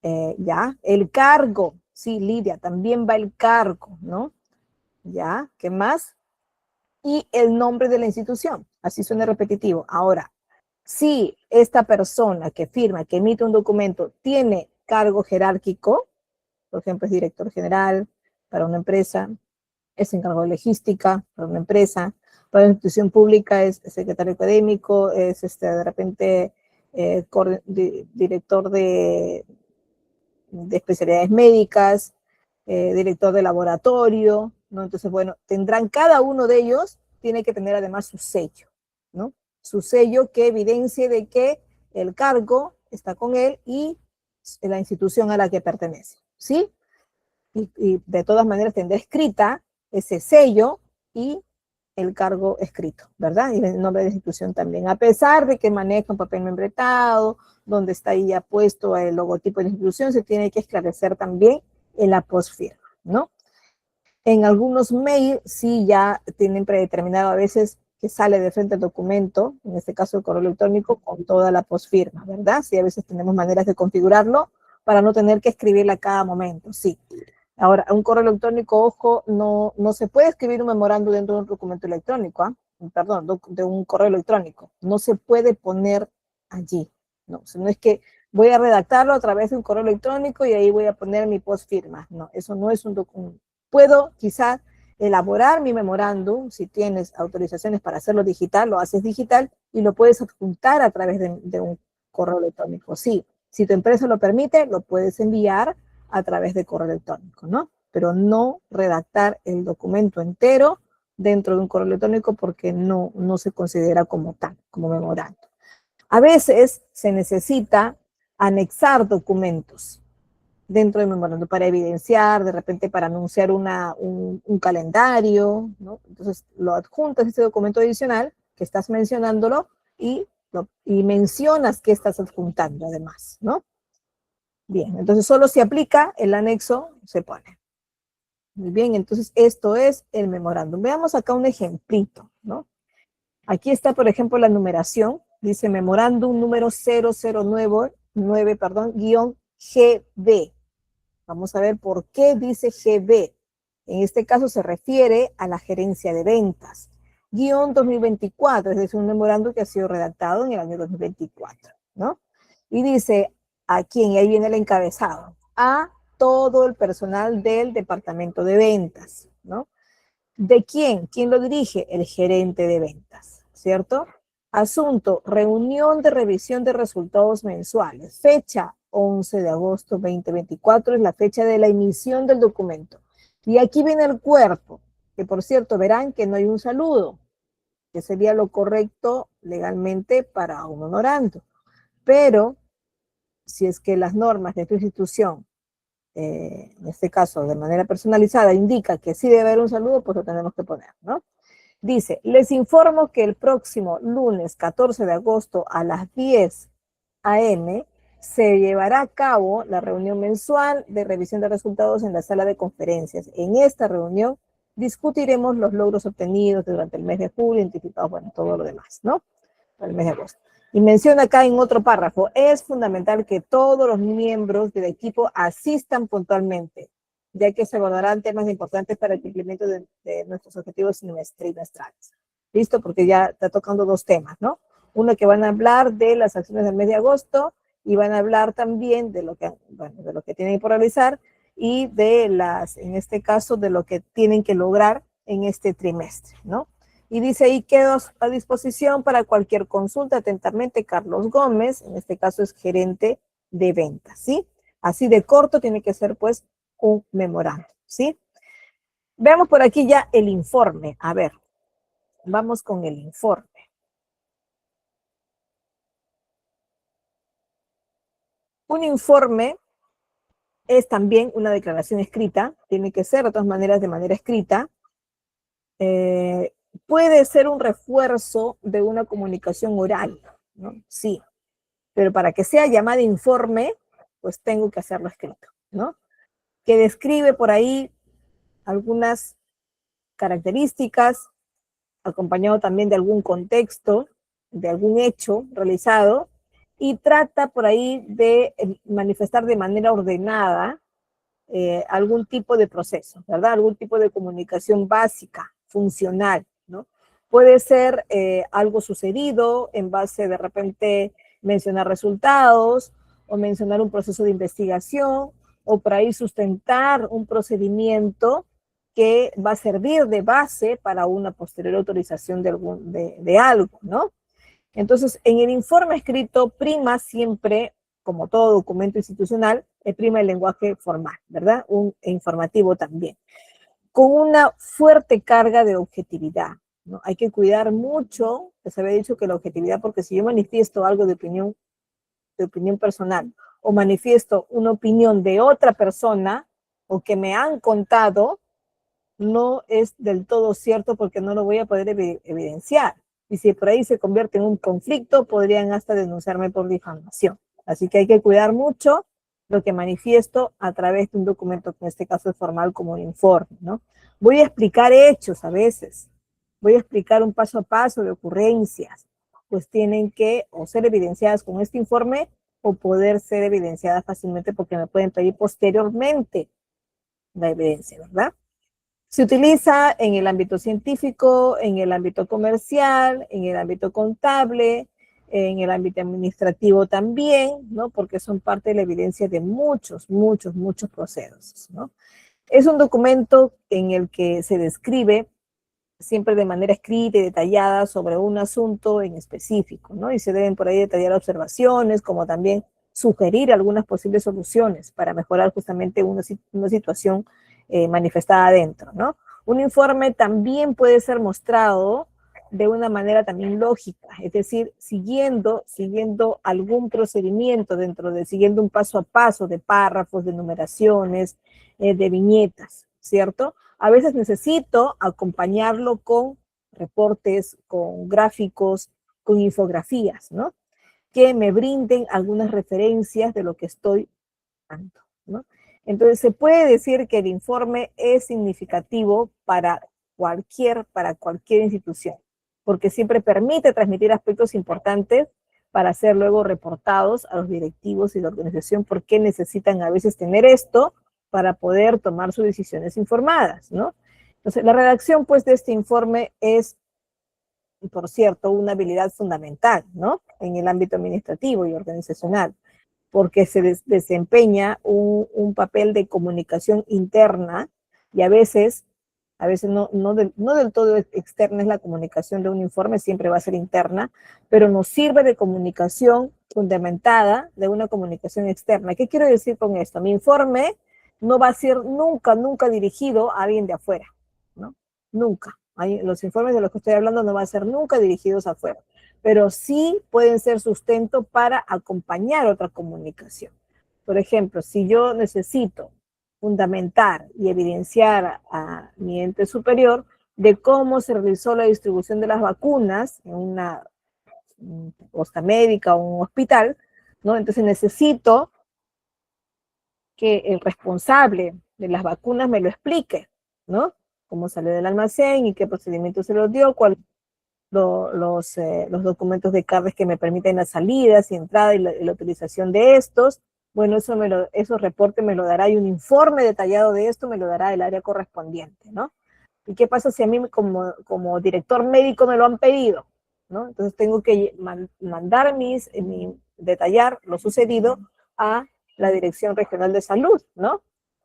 Ya, el cargo, sí, Lidia, también va el cargo, ¿no? Ya, ¿qué más? Y el nombre de la institución, así suena repetitivo. Ahora, si esta persona que firma, que emite un documento, tiene cargo jerárquico, por ejemplo, es director general para una empresa, es encargado de logística para una empresa, para una institución pública es secretario académico, es de repente director de especialidades médicas, director de laboratorio, ¿no? Entonces, bueno, tendrán cada uno de ellos, tiene que tener además su sello, ¿no? Su sello que evidencie de que el cargo está con él y la institución a la que pertenece, ¿sí? Y de todas maneras tendrá escrita ese sello y el cargo escrito, ¿verdad? Y el nombre de la institución también, a pesar de que maneja un papel membretado, donde está ahí ya puesto el logotipo de la institución, se tiene que esclarecer también en la postfirma, ¿no? En algunos mails sí ya tienen predeterminado a veces que sale de frente al documento, en este caso el correo electrónico, con toda la postfirma, ¿verdad? Sí, a veces tenemos maneras de configurarlo para no tener que escribirla a cada momento, sí. Ahora, un correo electrónico, ojo, no se puede escribir un memorando dentro de un documento electrónico, perdón, de un correo electrónico. No se puede poner allí. No, o sea, no es que voy a redactarlo a través de un correo electrónico y ahí voy a poner mi postfirma. No, eso no es un documento. Puedo quizás elaborar mi memorándum, si tienes autorizaciones para hacerlo digital, lo haces digital y lo puedes adjuntar a través de un correo electrónico. Sí, si tu empresa lo permite, lo puedes enviar a través de correo electrónico, ¿no? Pero no redactar el documento entero dentro de un correo electrónico porque no se considera como tal, como memorando. A veces se necesita anexar documentos dentro del memorando para evidenciar, de repente para anunciar un calendario, ¿no? Entonces lo adjuntas este documento adicional que estás mencionándolo y mencionas que estás adjuntando además, ¿no? Bien, entonces solo si aplica el anexo se pone. Muy bien, entonces esto es el memorándum. Veamos acá un ejemplito, ¿no? Aquí está, por ejemplo, la numeración. Dice memorándum número 009, perdón, guión GB. Vamos a ver por qué dice GB. En este caso se refiere a la gerencia de ventas. Guión 2024, es decir, un memorándum que ha sido redactado en el año 2024, ¿no? Y dice a quién, y ahí viene el encabezado, a todo el personal del departamento de ventas, ¿no? ¿De quién? ¿Quién lo dirige? El gerente de ventas, ¿cierto? Asunto, reunión de revisión de resultados mensuales. Fecha, 11 de agosto 2024, es la fecha de la emisión del documento. Y aquí viene el cuerpo, que por cierto verán que no hay un saludo, que sería lo correcto legalmente para un honorando. Pero si es que las normas de tu institución, en este caso de manera personalizada, indica que sí debe haber un saludo, pues lo tenemos que poner, ¿no? Dice, les informo que el próximo lunes 14 de agosto a las 10 a.m. se llevará a cabo la reunión mensual de revisión de resultados en la sala de conferencias. En esta reunión discutiremos los logros obtenidos durante el mes de julio, identificados, bueno, todo lo demás, ¿no? Para el mes de agosto. Y menciona acá en otro párrafo, es fundamental que todos los miembros del equipo asistan puntualmente, ya que se abordarán temas importantes para el cumplimiento de nuestros objetivos trimestrales. ¿Listo? Porque ya está tocando dos temas, ¿no? Uno que van a hablar de las acciones del mes de agosto y van a hablar también de lo que, bueno, de lo que tienen por realizar y de las, en este caso, de lo que tienen que lograr en este trimestre, ¿no? Y dice ahí, quedo a disposición para cualquier consulta. Atentamente, Carlos Gómez, en este caso es gerente de ventas, ¿sí? Así de corto tiene que ser, pues, un memorando, ¿sí? Veamos por aquí ya el informe. A ver, vamos con el informe. Un informe es también una declaración escrita, tiene que ser de todas maneras de manera escrita. Puede ser un refuerzo de una comunicación oral, ¿no? Sí, pero para que sea llamada informe, pues tengo que hacerlo escrito, ¿no? Que describe por ahí algunas características, acompañado también de algún contexto, de algún hecho realizado, y trata por ahí de manifestar de manera ordenada algún tipo de proceso, ¿verdad? Algún tipo de comunicación básica, funcional, ¿no? Puede ser algo sucedido en base de repente mencionar resultados o mencionar un proceso de investigación o por ahí sustentar un procedimiento que va a servir de base para una posterior autorización de algo, ¿no? Entonces, en el informe escrito prima siempre, como todo documento institucional, prima el lenguaje formal, ¿verdad? Un informativo también, con una fuerte carga de objetividad, ¿no? Hay que cuidar mucho, les había dicho que la objetividad, porque si yo manifiesto algo de opinión personal, o manifiesto una opinión de otra persona, o que me han contado, no es del todo cierto porque no lo voy a poder evidenciar. Y si por ahí se convierte en un conflicto, podrían hasta denunciarme por difamación. Así que hay que cuidar mucho lo que manifiesto a través de un documento, que en este caso es formal como un informe, ¿no? Voy a explicar hechos a veces, voy a explicar un paso a paso de ocurrencias, pues tienen que o ser evidenciadas con este informe o poder ser evidenciadas fácilmente porque me pueden pedir posteriormente la evidencia, ¿verdad? Se utiliza en el ámbito científico, en el ámbito comercial, en el ámbito contable, en el ámbito administrativo también, ¿no? Porque son parte de la evidencia de muchos procesos, ¿no? Es un documento en el que se describe siempre de manera escrita y detallada sobre un asunto en específico, ¿no? Y se deben por ahí detallar observaciones, como también sugerir algunas posibles soluciones para mejorar justamente una situación manifestada adentro, ¿no? Un informe también puede ser mostrado de una manera también lógica, es decir, siguiendo algún procedimiento siguiendo un paso a paso de párrafos, de numeraciones, de viñetas, ¿cierto? A veces necesito acompañarlo con reportes, con gráficos, con infografías, ¿no? Que me brinden algunas referencias de lo que estoy tanto, ¿no? Entonces, se puede decir que el informe es significativo para cualquier institución, porque siempre permite transmitir aspectos importantes para ser luego reportados a los directivos y la organización, porque necesitan a veces tener esto para poder tomar sus decisiones informadas, ¿no? Entonces, la redacción, pues, de este informe es, por cierto, una habilidad fundamental, ¿no? En el ámbito administrativo y organizacional, porque se desempeña un papel de comunicación interna y a veces no del todo externa es la comunicación de un informe, siempre va a ser interna, pero nos sirve de comunicación fundamentada de una comunicación externa. ¿Qué quiero decir con esto? Mi informe no va a ser nunca dirigido a alguien de afuera, ¿no? Nunca. Los informes de los que estoy hablando no van a ser nunca dirigidos afuera, pero sí pueden ser sustento para acompañar otra comunicación. Por ejemplo, si yo necesito fundamentar y evidenciar a mi ente superior de cómo se realizó la distribución de las vacunas en una posta médica o un hospital, ¿no? Entonces necesito que el responsable de las vacunas me lo explique, ¿no? Cómo salió del almacén y qué procedimiento se lo dio, los documentos de CARDES que me permiten las salidas y entrada y la utilización de estos. Bueno, esos reportes me lo dará y un informe detallado de esto me lo dará el área correspondiente, ¿no? ¿Y qué pasa si a mí como director médico me lo han pedido? ¿No? Entonces tengo que mandar detallar lo sucedido a la Dirección Regional de Salud, ¿no?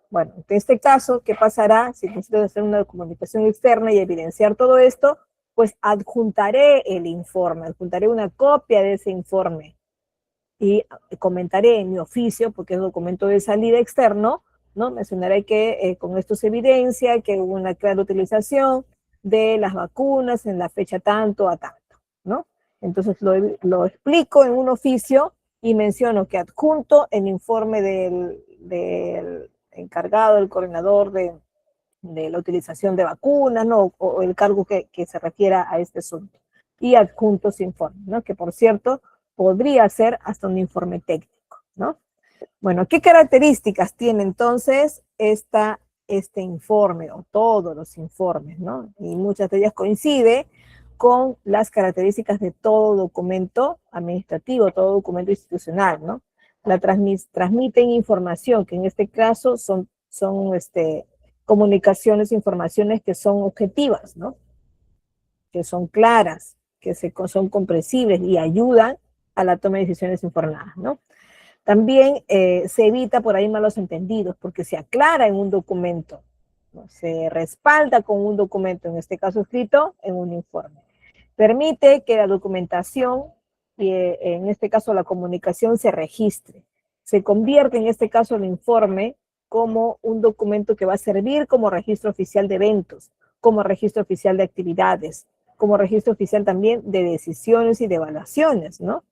Bueno, en este caso, ¿qué pasará si necesito hacer una comunicación externa y evidenciar todo esto? Pues adjuntaré el informe, adjuntaré una copia de ese informe y comentaré en mi oficio, porque es documento de salida externo, ¿no? Mencionaré que con esto se evidencia que hubo una clara utilización de las vacunas en la fecha tanto a tanto, ¿no? Entonces lo explico en un oficio y menciono que adjunto el informe del encargado, el coordinador de la utilización de vacunas, ¿no? O el cargo que se refiera a este asunto. Y adjunto su informe, ¿no? Que por cierto, podría ser hasta un informe técnico, ¿no? Bueno, ¿qué características tiene entonces este informe o todos los informes, ¿no? Y muchas de ellas coinciden con las características de todo documento administrativo, todo documento institucional, ¿no? Transmiten información, que en este caso son comunicaciones, informaciones que son objetivas, ¿no? Que son claras, son comprensibles y ayudan a la toma de decisiones informadas, ¿no? También se evita por ahí malos entendidos, porque se aclara en un documento, ¿no? Se respalda con un documento, en este caso escrito, en un informe. Permite que la documentación, y en este caso la comunicación, se registre. Se convierte en este caso el informe como un documento que va a servir como registro oficial de eventos, como registro oficial de actividades, como registro oficial también de decisiones y de evaluaciones, ¿no?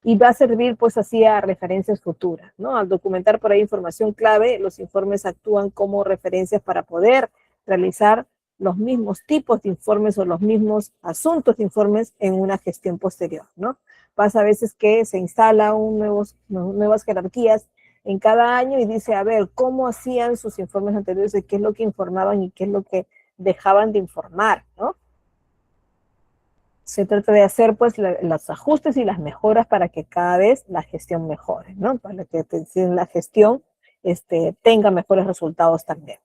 Y va a servir pues así a referencias futuras, ¿no? Al documentar por ahí información clave, los informes actúan como referencias para poder realizar los mismos tipos de informes o los mismos asuntos de informes en una gestión posterior, ¿no? Pasa a veces que se instala nuevas jerarquías en cada año y dice, a ver, ¿cómo hacían sus informes anteriores? ¿Qué es lo que informaban y qué es lo que dejaban de informar, ¿no? Se trata de hacer pues los ajustes y las mejoras para que cada vez la gestión mejore, ¿no? Para que la gestión tenga mejores resultados también.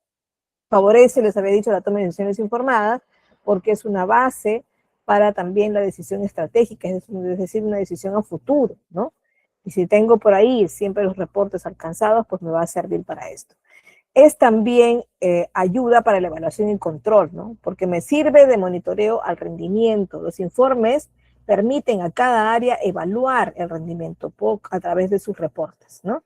Favorece, les había dicho, la toma de decisiones informadas porque es una base para también la decisión estratégica, es decir, una decisión a futuro, ¿no? Y si tengo por ahí siempre los reportes alcanzados, pues me va a servir para esto. Es también ayuda para la evaluación y control, ¿no? Porque me sirve de monitoreo al rendimiento. Los informes permiten a cada área evaluar el rendimiento a través de sus reportes, ¿no?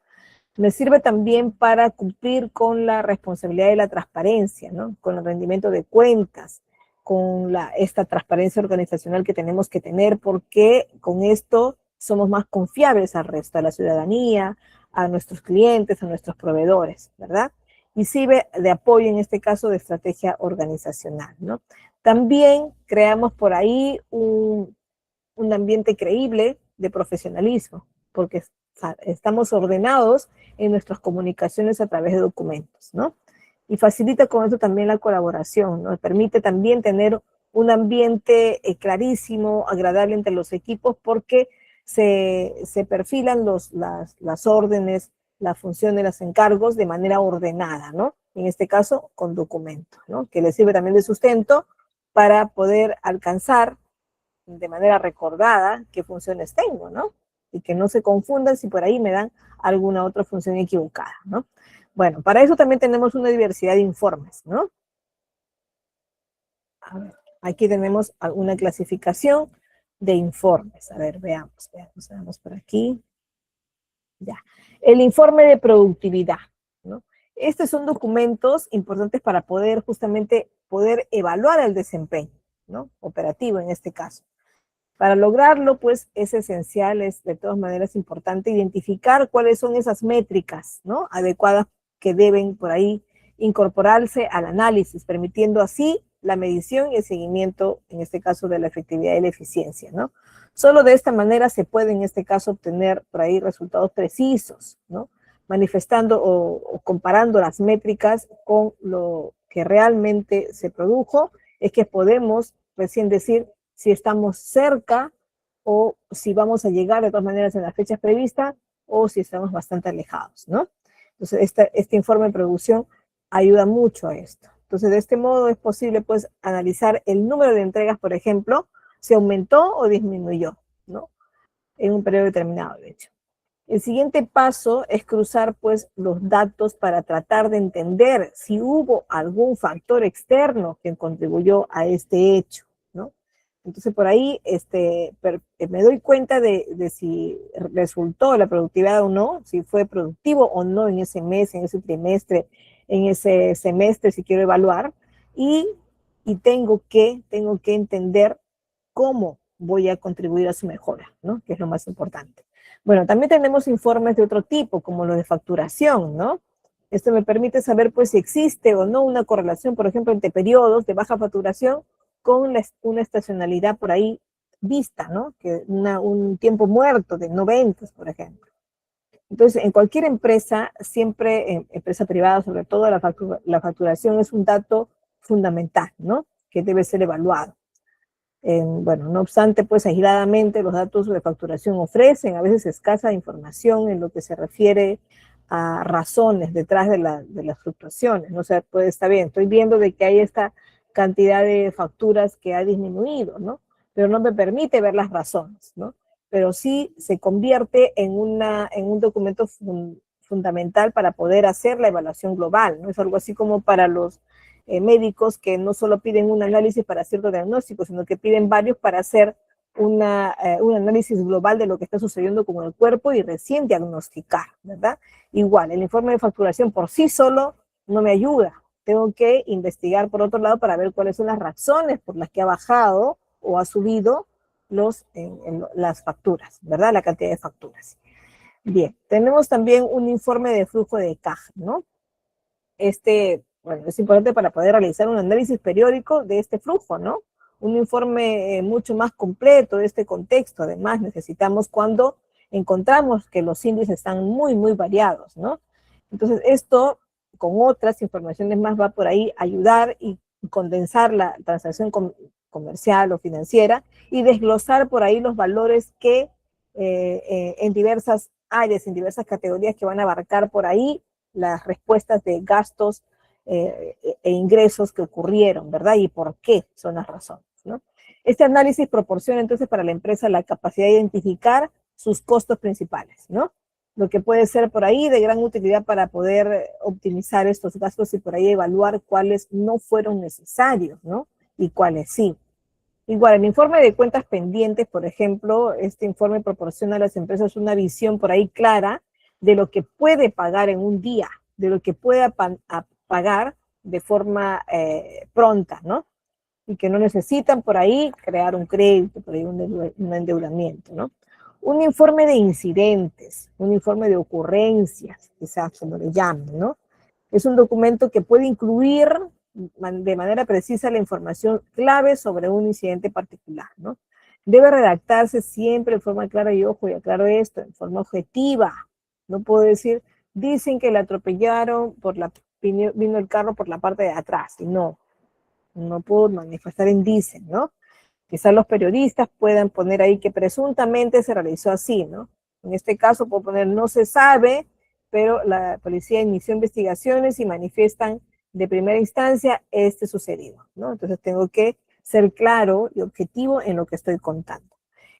Me sirve también para cumplir con la responsabilidad de la transparencia, ¿no? Con el rendimiento de cuentas, con esta transparencia organizacional que tenemos que tener, porque con esto somos más confiables al resto, a la ciudadanía, a nuestros clientes, a nuestros proveedores, ¿verdad? Y sirve de apoyo, en este caso, de estrategia organizacional, ¿no? También creamos por ahí un ambiente creíble de profesionalismo, porque estamos ordenados en nuestras comunicaciones a través de documentos, ¿no? Y facilita con eso también la colaboración, ¿no? Permite también tener un ambiente clarísimo, agradable entre los equipos, porque se perfilan las órdenes, las funciones, los encargos de manera ordenada, ¿no? En este caso, con documentos, ¿no? Que les sirve también de sustento para poder alcanzar de manera recordada qué funciones tengo, ¿no? Y que no se confundan si por ahí me dan alguna otra función equivocada, ¿no? Bueno, para eso también tenemos una diversidad de informes, ¿no? A ver, aquí tenemos alguna clasificación de informes. A ver, veamos por aquí. Ya. El informe de productividad, ¿no? Estos son documentos importantes para poder justamente poder evaluar el desempeño, ¿no? Operativo en este caso. Para lograrlo, pues, es esencial, es de todas maneras importante identificar cuáles son esas métricas, ¿no? Adecuadas que deben por ahí incorporarse al análisis, permitiendo así la medición y el seguimiento, en este caso, de la efectividad y la eficiencia, ¿no? Solo de esta manera se puede, en este caso, obtener por ahí resultados precisos, ¿no? Manifestando o comparando las métricas con lo que realmente se produjo, es que podemos recién decir si estamos cerca o si vamos a llegar de todas maneras en las fechas previstas o si estamos bastante alejados, ¿no? Entonces, este informe de producción ayuda mucho a esto. Entonces, de este modo es posible, pues, analizar el número de entregas, por ejemplo, si aumentó o disminuyó, ¿no? En un periodo determinado, de hecho. El siguiente paso es cruzar, pues, los datos para tratar de entender si hubo algún factor externo que contribuyó a este hecho, ¿no? Entonces, por ahí me doy cuenta de si resultó la productividad o no, si fue productivo o no en ese mes, en ese trimestre, en ese semestre, si quiero evaluar, y, y tengo que entender cómo voy a contribuir a su mejora, ¿no? Que es lo más importante. Bueno, también tenemos informes de otro tipo, como los de facturación, ¿no? Esto me permite saber, pues, si existe o no una correlación, por ejemplo, entre periodos de baja facturación con una estacionalidad por ahí vista, ¿no? Que un tiempo muerto de 90, por ejemplo. Entonces, en cualquier empresa, siempre en empresa privada, sobre todo, la facturación es un dato fundamental, ¿no? Que debe ser evaluado. Bueno, no obstante, pues aisladamente los datos de facturación ofrecen a veces escasa información en lo que se refiere a razones detrás de las fluctuaciones. No sé, pues está bien, estoy viendo de que hay esta cantidad de facturas que ha disminuido, ¿no? Pero no me permite ver las razones, ¿no? Pero sí se convierte en un documento fundamental para poder hacer la evaluación global, ¿no? Es algo así como para los médicos que no solo piden un análisis para cierto diagnóstico, sino que piden varios para hacer un análisis global de lo que está sucediendo con el cuerpo y recién diagnosticar, ¿verdad? Igual, el informe de facturación por sí solo no me ayuda. Tengo que investigar por otro lado para ver cuáles son las razones por las que ha bajado o ha subido las facturas, ¿verdad? La cantidad de facturas. Bien, tenemos también un informe de flujo de caja, ¿no? Bueno, es importante para poder realizar un análisis periódico de este flujo, ¿no? Un informe mucho más completo de este contexto. Además, necesitamos cuando encontramos que los índices están muy, muy variados, ¿no? Entonces, esto con otras informaciones más va por ahí a ayudar y condensar la transacción comercial o financiera y desglosar por ahí los valores que en diversas áreas, en diversas categorías que van a abarcar por ahí las respuestas de gastos e ingresos que ocurrieron, ¿verdad? Y por qué son las razones, ¿no? Este análisis proporciona entonces para la empresa la capacidad de identificar sus costos principales, ¿no? Lo que puede ser por ahí de gran utilidad para poder optimizar estos gastos y por ahí evaluar cuáles no fueron necesarios, ¿no? Y cuáles sí. Igual, el informe de cuentas pendientes, por ejemplo, este informe proporciona a las empresas una visión por ahí clara de lo que puede pagar en un día, de lo que pueda pagar de forma pronta, ¿no? Y que no necesitan por ahí crear un crédito, por ahí un endeudamiento, ¿no? Un informe de incidentes, un informe de ocurrencias, quizás se lo le llamen, ¿no? Es un documento que puede incluir de manera precisa la información clave sobre un incidente particular, ¿no? Debe redactarse siempre de forma clara y ojo, y aclaro esto, en forma objetiva. No puedo decir, dicen que la atropellaron vino el carro por la parte de atrás, y no puedo manifestar en dicen, ¿no? Quizás los periodistas puedan poner ahí que presuntamente se realizó así, ¿no? En este caso puedo poner no se sabe, pero la policía inició investigaciones y manifiestan de primera instancia este sucedido, ¿no? Entonces tengo que ser claro y objetivo en lo que estoy contando.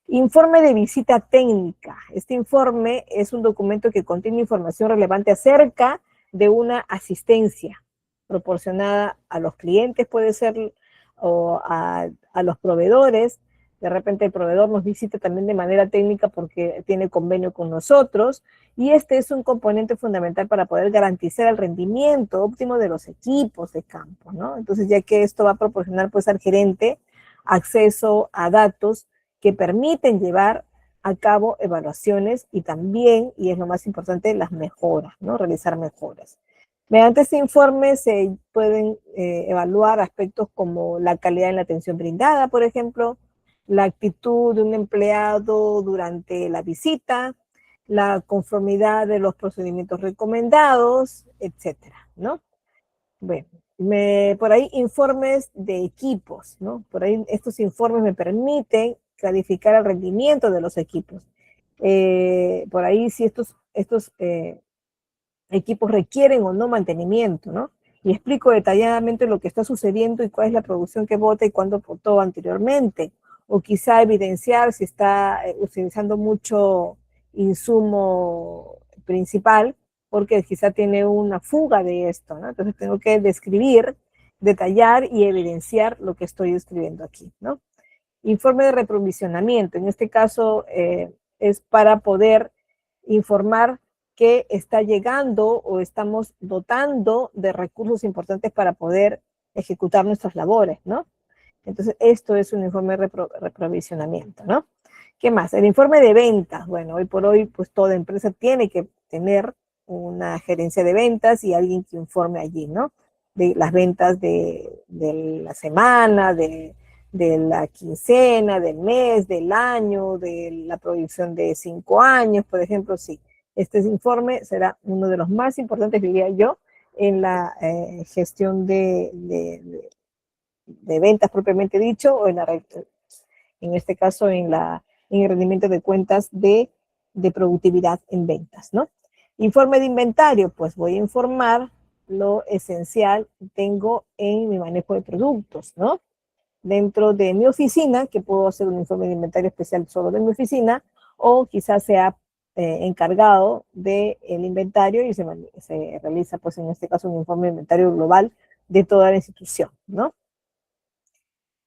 Informe de visita técnica. Este informe es un documento que contiene información relevante acerca de una asistencia proporcionada a los clientes, puede ser, o a los proveedores. De repente el proveedor nos visita también de manera técnica porque tiene convenio con nosotros, y este es un componente fundamental para poder garantizar el rendimiento óptimo de los equipos de campo, ¿no? Entonces, ya que esto va a proporcionar pues al gerente acceso a datos que permiten llevar a cabo evaluaciones y también, y es lo más importante, las mejoras, ¿no? Realizar mejoras. Mediante este informe se pueden evaluar aspectos como la calidad en la atención brindada, por ejemplo, la actitud de un empleado durante la visita, la conformidad de los procedimientos recomendados, etcétera, ¿no? Bueno, por ahí informes de equipos, ¿no? Por ahí estos informes me permiten clarificar el rendimiento de los equipos. Por ahí si estos equipos requieren o no mantenimiento, ¿no? Y explico detalladamente lo que está sucediendo y cuál es la producción que bota y cuándo botó anteriormente. O quizá evidenciar si está utilizando mucho insumo principal, porque quizá tiene una fuga de esto, ¿no? Entonces tengo que describir, detallar y evidenciar lo que estoy escribiendo aquí, ¿no? Informe de reprovisionamiento. En este caso es para poder informar que está llegando o estamos dotando de recursos importantes para poder ejecutar nuestras labores, ¿no? Entonces, esto es un informe de reprovisionamiento, ¿no? ¿Qué más? El informe de ventas. Bueno, hoy por hoy, pues toda empresa tiene que tener una gerencia de ventas y alguien que informe allí, ¿no? De las ventas de la semana, de la quincena, del mes, del año, de la proyección de 5 años, por ejemplo, sí. Este informe será uno de los más importantes, diría yo, en la gestión de ventas propiamente dicho, o en este caso en el rendimiento de cuentas de productividad en ventas, ¿no? Informe de inventario, pues voy a informar lo esencial que tengo en mi manejo de productos, ¿no? Dentro de mi oficina, que puedo hacer un informe de inventario especial solo de mi oficina, o quizás sea encargado del inventario y se realiza, pues en este caso, un informe de inventario global de toda la institución, ¿no?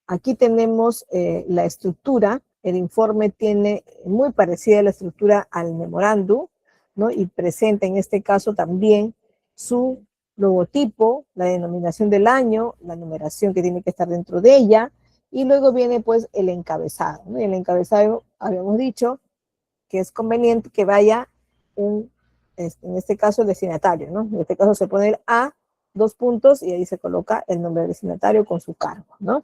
Aquí tenemos la estructura. El informe tiene muy parecida a la estructura al memorándum, ¿no? Y presenta en este caso también su logotipo, la denominación del año, la numeración que tiene que estar dentro de ella, y luego viene pues el encabezado, ¿no? Y el encabezado habíamos dicho que es conveniente que vaya en este caso el destinatario, ¿no? En este caso se pone el A, 2 puntos, y ahí se coloca el nombre del destinatario con su cargo, ¿no?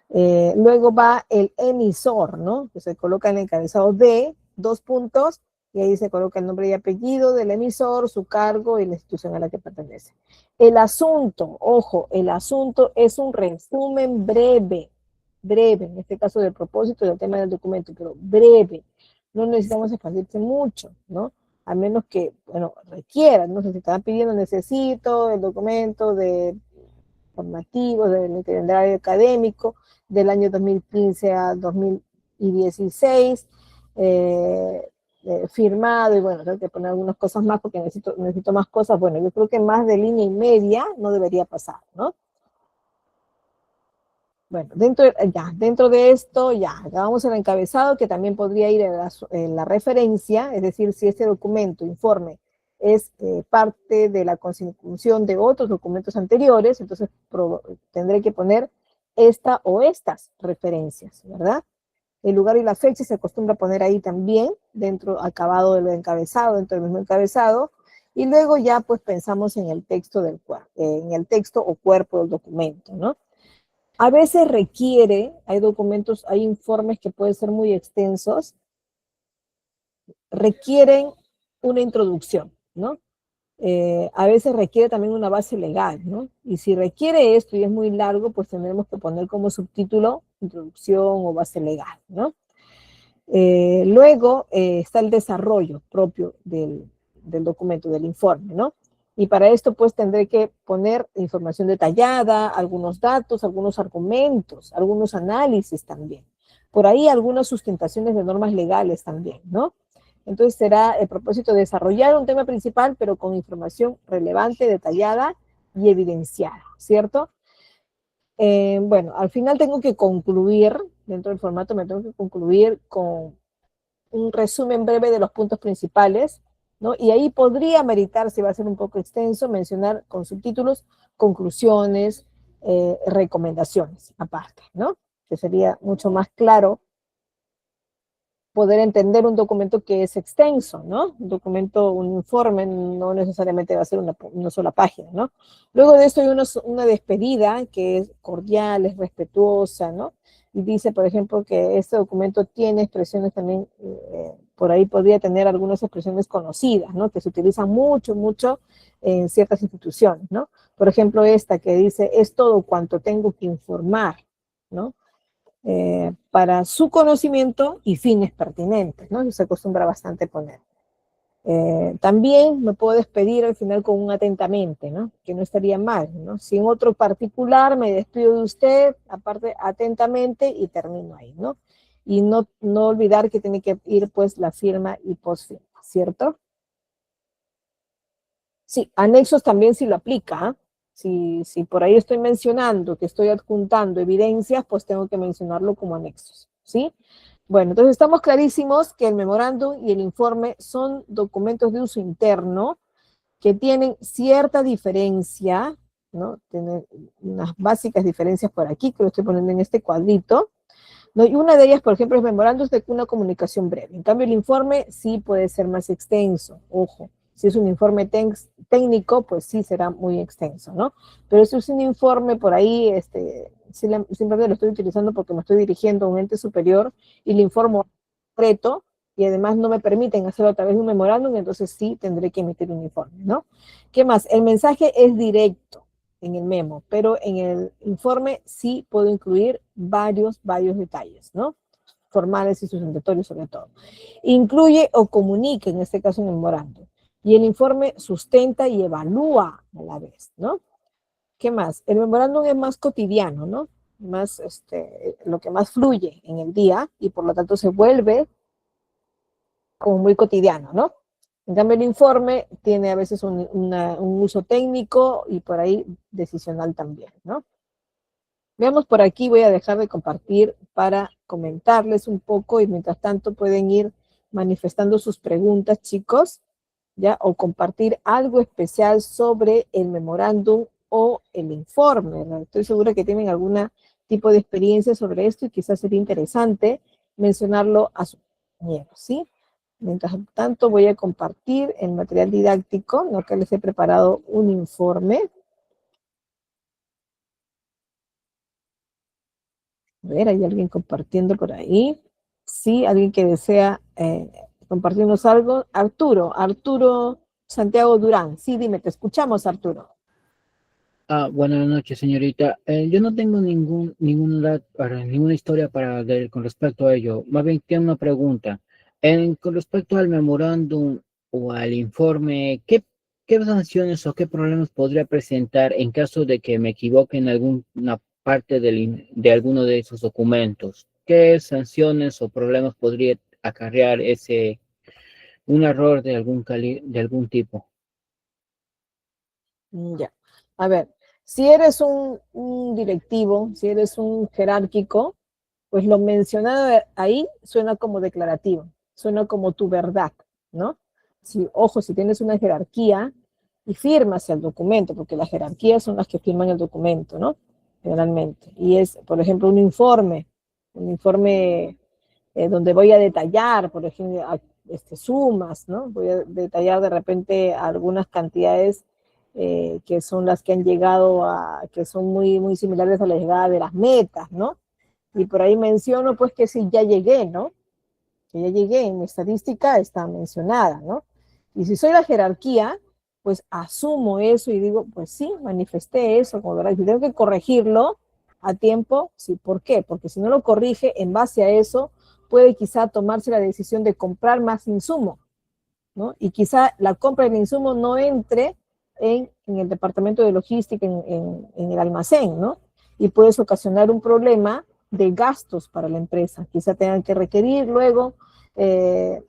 Luego va el emisor, ¿no? Que se coloca en el encabezado de 2 puntos, y ahí se coloca el nombre y apellido del emisor, su cargo y la institución a la que pertenece. El asunto, ojo, el asunto es un resumen breve, en este caso del propósito del tema del documento, pero breve. No necesitamos expandirse mucho, ¿no? A menos que, bueno, requieran, no sé si están pidiendo, necesito el documento de formativo, del calendario académico, del año 2015 a 2016, firmado, y bueno, tengo que poner algunas cosas más porque necesito más cosas. Bueno, yo creo que más de línea y media no debería pasar, ¿no? Bueno, dentro de esto, ya vamos al encabezado, que también podría ir a la referencia, es decir, si este documento, informe, es parte de la consecución de otros documentos anteriores, entonces tendré que poner esta o estas referencias, ¿verdad? El lugar y la fecha se acostumbra a poner ahí también, acabado del encabezado, dentro del mismo encabezado, y luego ya pues pensamos en el texto en el texto o cuerpo del documento, ¿no? A veces hay documentos, hay informes que pueden ser muy extensos, requieren una introducción, ¿no? a veces requiere también una base legal, ¿no? Y si requiere esto y es muy largo, pues tendremos que poner como subtítulo introducción o base legal, ¿no? Luego está el desarrollo propio del documento, del informe, ¿no? Y para esto pues tendré que poner información detallada, algunos datos, algunos argumentos, algunos análisis también. Por ahí algunas sustentaciones de normas legales también, ¿no? Entonces será el propósito de desarrollar un tema principal, pero con información relevante, detallada y evidenciada, ¿cierto? Bueno, al final tengo que concluir, dentro del formato me tengo que concluir con un resumen breve de los puntos principales, ¿no? Y ahí podría meritar, si va a ser un poco extenso, mencionar con subtítulos, conclusiones, recomendaciones aparte, ¿no? Que sería mucho más claro poder entender un documento que es extenso, ¿no? Un documento, un informe, no necesariamente va a ser una sola página, ¿no? Luego de esto hay una despedida que es cordial, es respetuosa, ¿no? Y dice, por ejemplo, que este documento tiene expresiones también, por ahí podría tener algunas expresiones conocidas, ¿no? Que se utilizan mucho, mucho en ciertas instituciones, ¿no? Por ejemplo, esta que dice, es todo cuanto tengo que informar, ¿no? Para su conocimiento y fines pertinentes, ¿no? Eso se acostumbra bastante a poner. También me puedo despedir al final con un atentamente, ¿no? Que no estaría mal, ¿no? Si en otro particular me despido de usted, aparte atentamente y termino ahí, ¿no? Y no olvidar que tiene que ir pues la firma y postfirma, ¿cierto? Sí, anexos también sí lo aplica. ¿Eh? Si por ahí estoy mencionando que estoy adjuntando evidencias, pues tengo que mencionarlo como anexos, ¿sí? Bueno, entonces estamos clarísimos que el memorándum y el informe son documentos de uso interno que tienen cierta diferencia, ¿no? Tienen unas básicas diferencias por aquí, que lo estoy poniendo en este cuadrito, ¿no? Y una de ellas, por ejemplo, es memorándum de una comunicación breve. En cambio, el informe sí puede ser más extenso, ojo. Si es un informe técnico, pues sí será muy extenso, ¿no? Pero si es un informe por ahí, simplemente lo estoy utilizando porque me estoy dirigiendo a un ente superior y le informo concreto y además no me permiten hacerlo a través de un memorándum, entonces sí tendré que emitir un informe, ¿no? ¿Qué más? El mensaje es directo en el memo, pero en el informe sí puedo incluir varios detalles, ¿no? Formales y sustentatorios sobre todo. Incluye o comunica, en este caso en el memorándum. Y el informe sustenta y evalúa a la vez, ¿no? ¿Qué más? El memorándum es más cotidiano, ¿no? Más, lo que más fluye en el día y por lo tanto se vuelve como muy cotidiano, ¿no? En cambio, el informe tiene a veces un uso técnico y por ahí decisional también, ¿no? Veamos por aquí, voy a dejar de compartir para comentarles un poco y mientras tanto pueden ir manifestando sus preguntas, chicos, ¿ya? O compartir algo especial sobre el memorándum o el informe, ¿no? Estoy segura que tienen algún tipo de experiencia sobre esto y quizás sería interesante mencionarlo a sus compañeros, ¿sí? Mientras tanto voy a compartir el material didáctico, ¿no? Que les he preparado un informe. A ver, ¿hay alguien compartiendo por ahí? Sí, alguien que desea compartirnos algo. Arturo Santiago Durán. Sí, dime, te escuchamos, Arturo. Buenas noches, señorita. Yo no tengo ninguna historia para dar con respecto a ello. Más bien tengo una pregunta. Con respecto al memorándum o al informe, ¿qué sanciones o qué problemas podría presentar en caso de que me equivoque en alguna parte de alguno de esos documentos? ¿Qué sanciones o problemas podría acarrear un error de algún tipo? Ya. A ver, si eres un directivo, si eres un jerárquico, pues lo mencionado ahí suena como declarativo, suena como tu verdad, ¿no? Si, ojo, si tienes una jerarquía y firmas el documento, porque las jerarquías son las que firman el documento, ¿no? Generalmente. Y es, por ejemplo, un informe donde voy a detallar, por ejemplo, sumas, ¿no? Voy a detallar de repente algunas cantidades que son las que han llegado que son muy similares a la llegada de las metas, ¿no? Y por ahí menciono pues que sí, ya llegué, ¿no? Que ya llegué, en mi estadística está mencionada, ¿no? Y si soy la jerarquía, pues asumo eso y digo, pues sí, manifesté eso, como verdad, y tengo que corregirlo a tiempo, sí, ¿por qué? Porque si no lo corrige, en base a eso, puede quizá tomarse la decisión de comprar más insumo, ¿no? Y quizá la compra del insumo no entre en el departamento de logística, en el almacén, ¿no? Y puedes ocasionar un problema de gastos para la empresa. Quizá tengan que requerir luego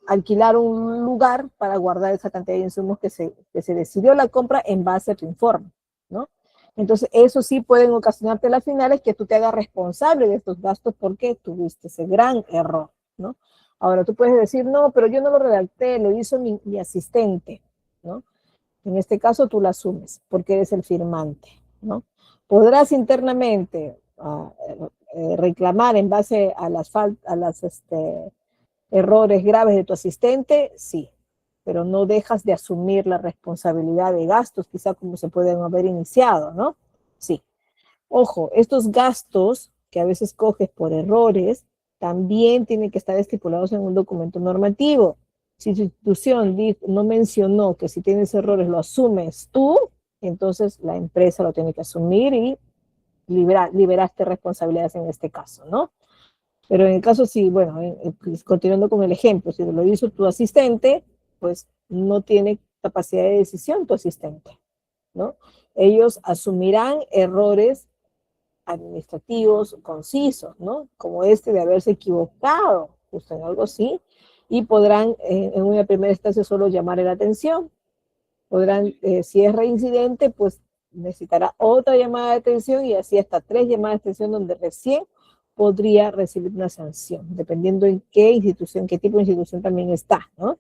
alquilar un lugar para guardar esa cantidad de insumos que se decidió la compra en base a tu informe, ¿no? Entonces, eso sí pueden ocasionarte las finales que tú te hagas responsable de estos gastos porque tuviste ese gran error, ¿no? Ahora tú puedes decir, no, pero yo no lo redacté, lo hizo mi asistente, ¿no? En este caso tú lo asumes porque eres el firmante, ¿no? Podrás internamente reclamar en base a las errores graves de tu asistente, sí, pero no dejas de asumir la responsabilidad de gastos, quizá como se pueden haber iniciado, ¿no? Sí. Ojo, estos gastos que a veces coges por errores, también tienen que estar estipulados en un documento normativo. Si tu institución no mencionó que si tienes errores lo asumes tú, entonces la empresa lo tiene que asumir y liberaste responsabilidades en este caso, ¿no? Pero en el caso, si, bueno, pues, continuando con el ejemplo, si lo hizo tu asistente, pues no tiene capacidad de decisión tu asistente, ¿no? Ellos asumirán errores administrativos concisos, ¿no? Como este de haberse equivocado justo en algo así, y podrán en una primera instancia solo llamar la atención. Podrán, si es reincidente, pues necesitará otra llamada de atención y así hasta 3 llamadas de atención donde recién podría recibir una sanción, dependiendo en qué institución, qué tipo de institución también está, ¿no?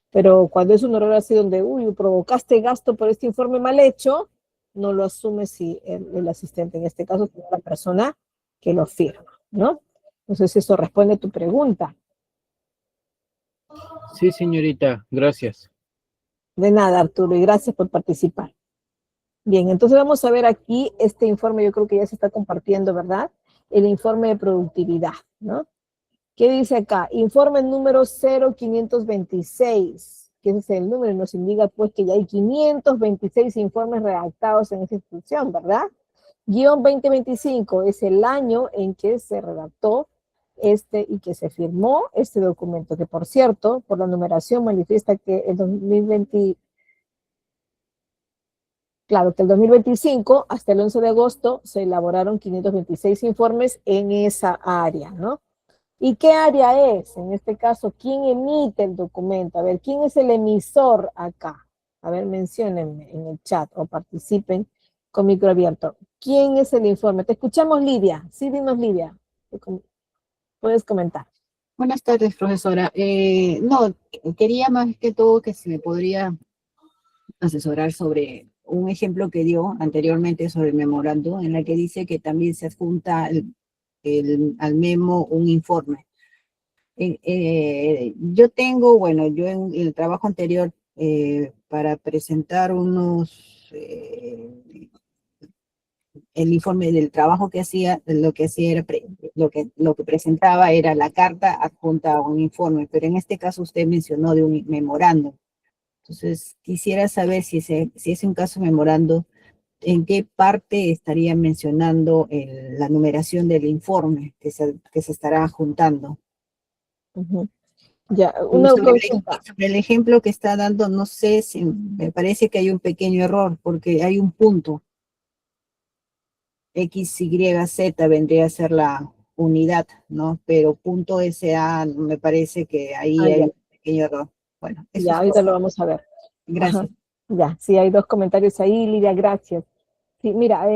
Pero cuando es un error así donde, uy, provocaste gasto por este informe mal hecho, no lo asume si el asistente, en este caso, es la persona que lo firma, ¿no? Entonces eso responde a tu pregunta. Sí, señorita, gracias. De nada, Arturo, y gracias por participar. Bien, entonces vamos a ver aquí este informe, yo creo que ya se está compartiendo, ¿verdad? El informe de productividad, ¿no? ¿Qué dice acá? Informe número 0526, que ese es el número, y nos indica pues que ya hay 526 informes redactados en esta institución, ¿verdad? Guión 2025 es el año en que se redactó y que se firmó este documento, que por cierto, por la numeración manifiesta que el 2020, claro, que el 2025 hasta el 11 de agosto se elaboraron 526 informes en esa área, ¿no? ¿Y qué área es? En este caso, ¿quién emite el documento? A ver, ¿quién es el emisor acá? A ver, menciónenme en el chat o participen con micro abierto. ¿Quién es el informe? Te escuchamos, Lidia. Sí, dinos, Lidia. Puedes comentar. Buenas tardes, profesora. No, quería más que todo que se me podría asesorar sobre un ejemplo que dio anteriormente sobre el memorando, en la que dice que también se adjunta al memo un informe. Yo tengo, bueno, yo en el trabajo anterior, para presentar el informe del trabajo que hacía, lo que hacía era, lo que presentaba era la carta adjunta a un informe, pero en este caso usted mencionó de un memorando. Entonces, quisiera saber si es un caso memorando, ¿en qué parte estaría mencionando la numeración del informe que se estará adjuntando? Uh-huh. Ya, Y una consulta. sobre el ejemplo que está dando, no sé si me parece que hay un pequeño error, porque hay un punto. X, Y, Z vendría a ser la unidad, ¿no? Pero punto SA me parece que ahí hay Ya, un pequeño error. Bueno, eso ya, es ahorita todo. lo vamos a ver. Ajá. Gracias. Ya, sí, hay 2 comentarios ahí, Lidia, gracias. Sí, mira,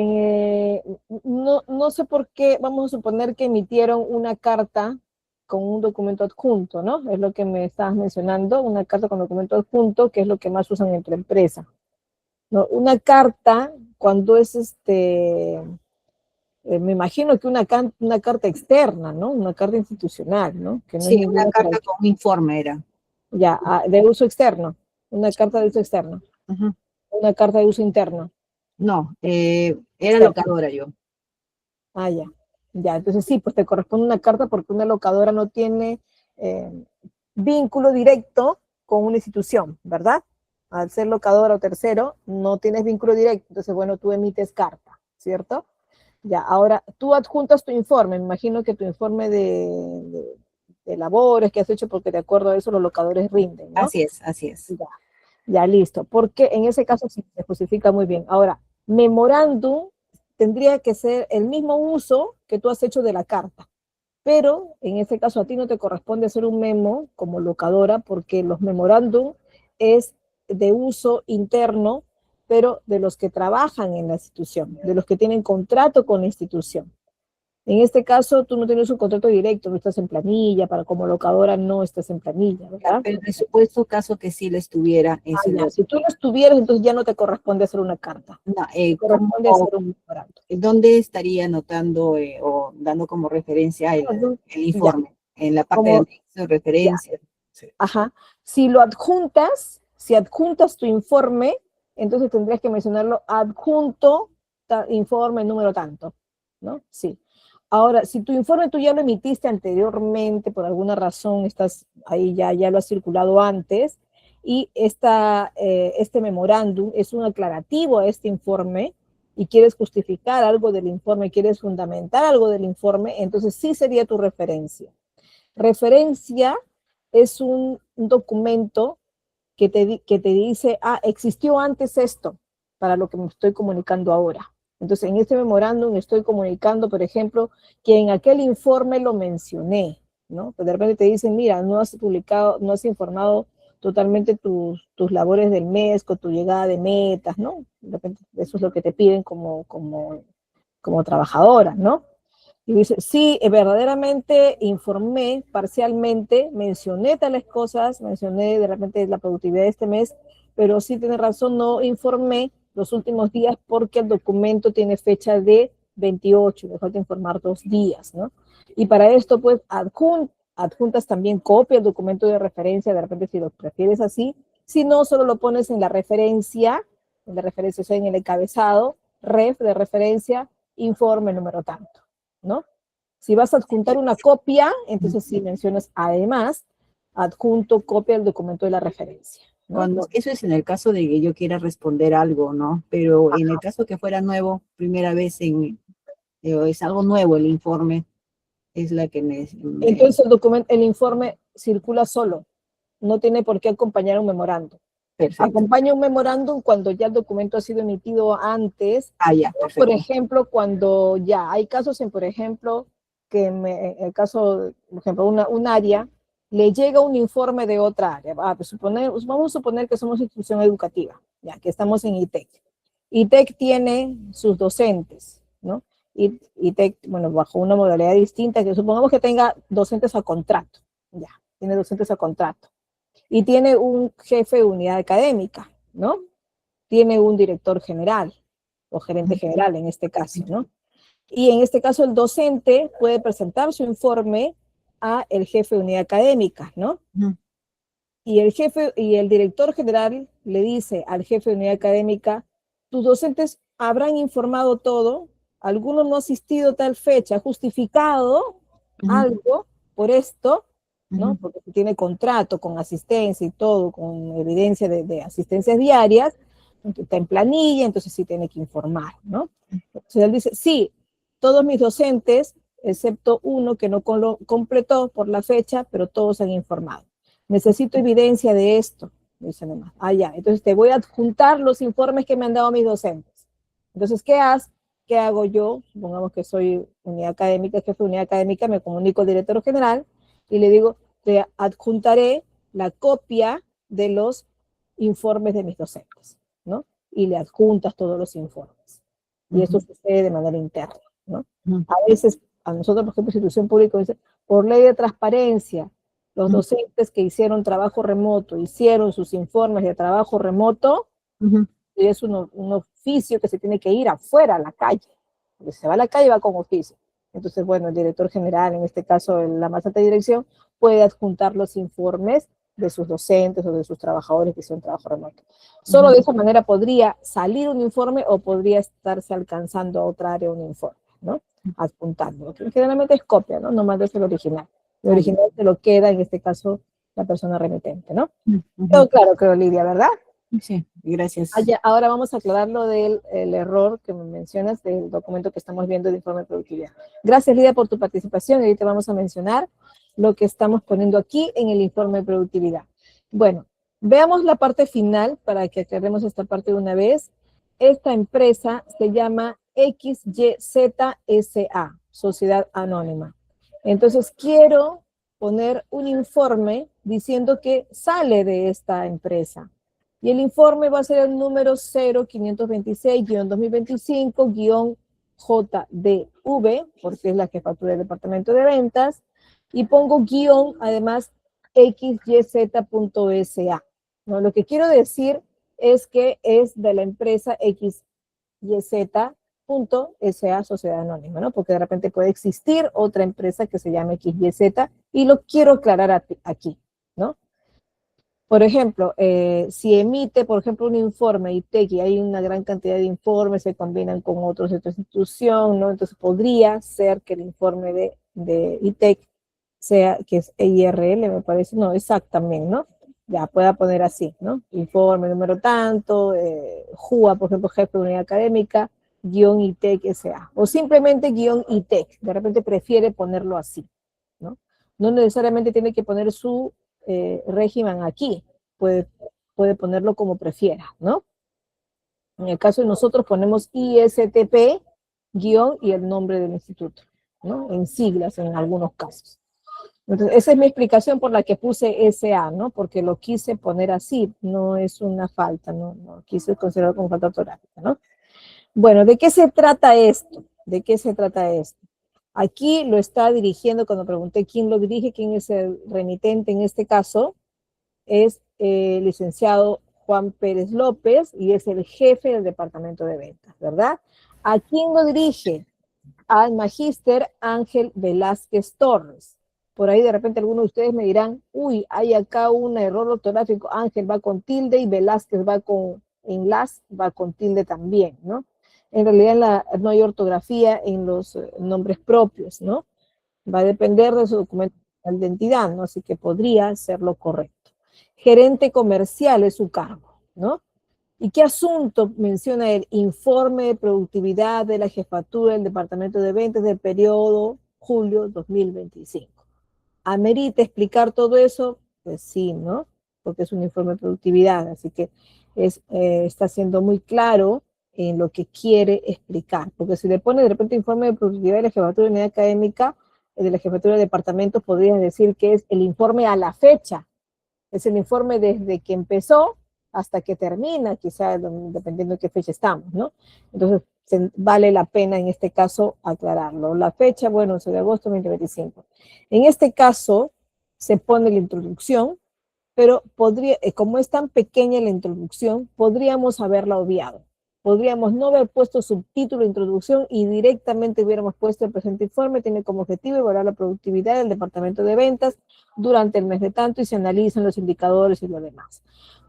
no sé por qué, vamos a suponer que emitieron una carta con un documento adjunto, ¿no? Es lo que me estabas mencionando, una carta con documento adjunto, que es lo que más usan entre empresas, ¿no? Una carta, cuando es me imagino que una carta externa, ¿no? Una carta institucional, ¿no? Que no es Sí, una ninguna carta con un informe era. ya, de uso externo, una carta de uso externo, Ujú. una carta de uso interno, No, era externo. locadora yo. Ah, ya. Ya, entonces sí, pues te corresponde una carta porque una locadora no tiene eh, vínculo directo con una institución, ¿verdad? al ser locadora o tercero, no tienes vínculo directo, entonces, bueno, tú emites carta, ¿cierto? Ya, ahora, tú adjuntas tu informe, me imagino que tu informe de labores que has hecho, porque de acuerdo a eso los locadores rinden, ¿no? Así es, así es. Ya, ya, listo, porque en ese caso sí se justifica muy bien. Ahora, memorándum tendría que ser el mismo uso que tú has hecho de la carta, pero en este caso a ti no te corresponde hacer un memo como locadora, porque los memorándum es de uso interno, pero de los que trabajan en la institución, de los que tienen contrato con la institución. En este caso, tú no tienes un contrato directo, no estás en planilla, para como locadora no estás en planilla, ¿verdad? Pero en el supuesto caso que sí lo estuviera, Ah, ya. Si tú lo estuvieras, entonces ya no te corresponde hacer una carta, no, te corresponde hacer un memorando. ¿dónde estaría anotando o dando como referencia el Ya, informe? En la parte de como, anexo, ya, referencia. Sí. ajá. Si lo adjuntas, si adjuntas tu informe, entonces tendrías que mencionarlo adjunto, informe número tanto, ¿no? Sí. Ahora, si tu informe tú ya lo emitiste anteriormente, por alguna razón estás ahí, ya lo has circulado antes, y este memorándum es un aclarativo a este informe, y quieres justificar algo del informe, quieres fundamentar algo del informe, entonces sí sería tu referencia. Referencia es un documento que te dice, ah, existió antes esto, para lo que me estoy comunicando ahora. Entonces, en este memorándum estoy comunicando, por ejemplo, que en aquel informe lo mencioné, ¿no? Pero de repente te dicen, mira, no has publicado, no has informado totalmente tus labores del mes, con tu llegada de metas, ¿no? De repente eso es lo que te piden como trabajadora, ¿no? Y dice, sí, verdaderamente informé parcialmente, mencioné tales cosas, mencioné de repente la productividad de este mes, pero sí tiene razón, no informé los últimos días porque el documento tiene fecha de 28, me falta informar 2 días, ¿no? Y para esto, pues, adjuntas también copia el documento de referencia, de repente si lo prefieres así, si no, solo lo pones en la referencia, o sea, en el encabezado, ref de referencia, informe número tanto, ¿no? Si vas a adjuntar una copia, entonces sí mencionas además, adjunto copia del documento de la referencia, ¿no? Cuando eso es en el caso de que yo quiera responder algo, ¿no? Pero en el caso que fuera nuevo, primera vez es algo nuevo el informe, es la que Entonces el informe circula solo, no tiene por qué acompañar un memorando. perfecto. Acompaña un memorándum cuando ya el documento ha sido emitido antes. Ah, ya, perfecto. Por ejemplo, cuando ya hay casos en, por ejemplo, que en el caso, por ejemplo, un área, le llega un informe de otra área. Pues vamos a suponer que somos institución educativa, ya que estamos en ITEC. ITEC tiene sus docentes, ¿no? ITEC, bueno, bajo una modalidad distinta, que supongamos que tenga docentes a contrato, ya, tiene docentes a contrato. Y tiene un jefe de unidad académica, ¿no? Tiene un director general, o gerente general en este caso, ¿no? Y en este caso el docente puede presentar su informe a el jefe de unidad académica, ¿no? Y el director general le dice al jefe de unidad académica, tus docentes habrán informado todo, alguno no ha asistido a tal fecha, justificado algo por esto, ¿no? Porque tiene contrato con asistencia y todo, con evidencia de asistencias diarias, está en planilla, entonces sí tiene que informar, ¿no? Entonces él dice, sí, todos mis docentes, excepto uno que no completó por la fecha, pero todos han informado. Necesito evidencia de esto, dice nomás. Ah, ya, entonces te voy a adjuntar los informes que me han dado mis docentes. Entonces, ¿qué hago yo? Supongamos que soy unidad académica, jefe de unidad académica, me comunico al director general y le digo, te adjuntaré la copia de los informes de mis docentes, ¿no? Y le adjuntas todos los informes. Y esto sucede de manera interna, ¿no? A veces, a nosotros, por ejemplo, institución pública, dice, por ley de transparencia, los docentes que hicieron trabajo remoto, hicieron sus informes de trabajo remoto, y es un oficio que se tiene que ir afuera, a la calle. Porque se va a la calle, va con oficio. Entonces, bueno, el director general, en este caso la más alta dirección, puede adjuntar los informes de sus docentes o de sus trabajadores que hicieron trabajo remoto. Solo de esa manera podría salir un informe o podría estarse alcanzando a otra área un informe, ¿no? Adjuntando. Generalmente es copia, ¿no? No mandas el original. El original se lo queda, en este caso, la persona remitente, ¿no? Todo claro, creo, Lidia, ¿verdad? Sí, gracias. Ahora vamos a aclarar lo del el error que me mencionas del documento que estamos viendo de informe de productividad. Gracias, Lidia, por tu participación. Ahorita vamos a mencionar lo que estamos poniendo aquí en el informe de productividad. Bueno, veamos la parte final para que aclaremos esta parte de una vez. Esta empresa se llama XYZ SA, Sociedad Anónima. Entonces, quiero poner un informe diciendo que sale de esta empresa. Y el informe va a ser el número 0526-2025-JDV, porque es la jefatura del departamento de ventas, y pongo guión, además, xyz.sa. ¿No? Lo que quiero decir es que es de la empresa XYZ.sa, Sociedad Anónima, ¿no? Porque de repente puede existir otra empresa que se llame XYZ, y lo quiero aclarar aquí, ¿no? Por ejemplo, si emite, por ejemplo, un informe ITEC y hay una gran cantidad de informes, se combinan con otros de otra institución, ¿no? Entonces podría ser que el informe de ITEC sea, que es EIRL, me parece, no, exactamente, ¿no? Ya pueda poner así, ¿no? Informe número tanto, JUA, por ejemplo, jefe de unidad académica, guión ITEC SA, o simplemente guión ITEC, de repente prefiere ponerlo así, ¿no? No necesariamente tiene que poner su régimen aquí, puede ponerlo como prefiera, ¿no? En el caso de nosotros ponemos ISTP, guión y el nombre del instituto, ¿no? En siglas en algunos casos. Entonces, esa es mi explicación por la que puse SA, ¿no? Porque lo quise poner así, no es una falta, no quise considerarlo como falta ortográfica, ¿no? Bueno, ¿de qué se trata esto? ¿De qué se trata esto? Aquí lo está dirigiendo, cuando pregunté quién lo dirige, quién es el remitente en este caso, es el licenciado Juan Pérez López y es el jefe del departamento de ventas, ¿verdad? ¿A quién lo dirige? Al magíster Ángel Velázquez Torres. Por ahí de repente algunos de ustedes me dirán, uy, hay acá un error ortográfico, Ángel va con tilde y Velázquez va con, en las, va con tilde también, ¿no? En realidad no hay ortografía en los nombres propios, ¿no? Va a depender de su documento de identidad, ¿no? Así que podría ser lo correcto. Gerente comercial es su cargo, ¿no? ¿Y qué asunto menciona el informe de productividad de la jefatura del departamento de ventas del periodo julio 2025? ¿Amerita explicar todo eso? Pues sí, ¿no? Porque es un informe de productividad, así que está siendo muy claro en lo que quiere explicar, porque si le pone de repente informe de productividad de la jefatura de unidad académica, de la jefatura de departamento, podría decir que es el informe a la fecha, es el informe desde que empezó hasta que termina, quizá dependiendo de qué fecha estamos, ¿no? Entonces, vale la pena en este caso aclararlo. La fecha, bueno, es de agosto 2025. En este caso, se pone la introducción, pero podría, como es tan pequeña la introducción, podríamos haberla obviado. Podríamos no haber puesto subtítulo de introducción y directamente hubiéramos puesto el presente informe, tiene como objetivo evaluar la productividad del departamento de ventas durante el mes de tanto y se analizan los indicadores y lo demás.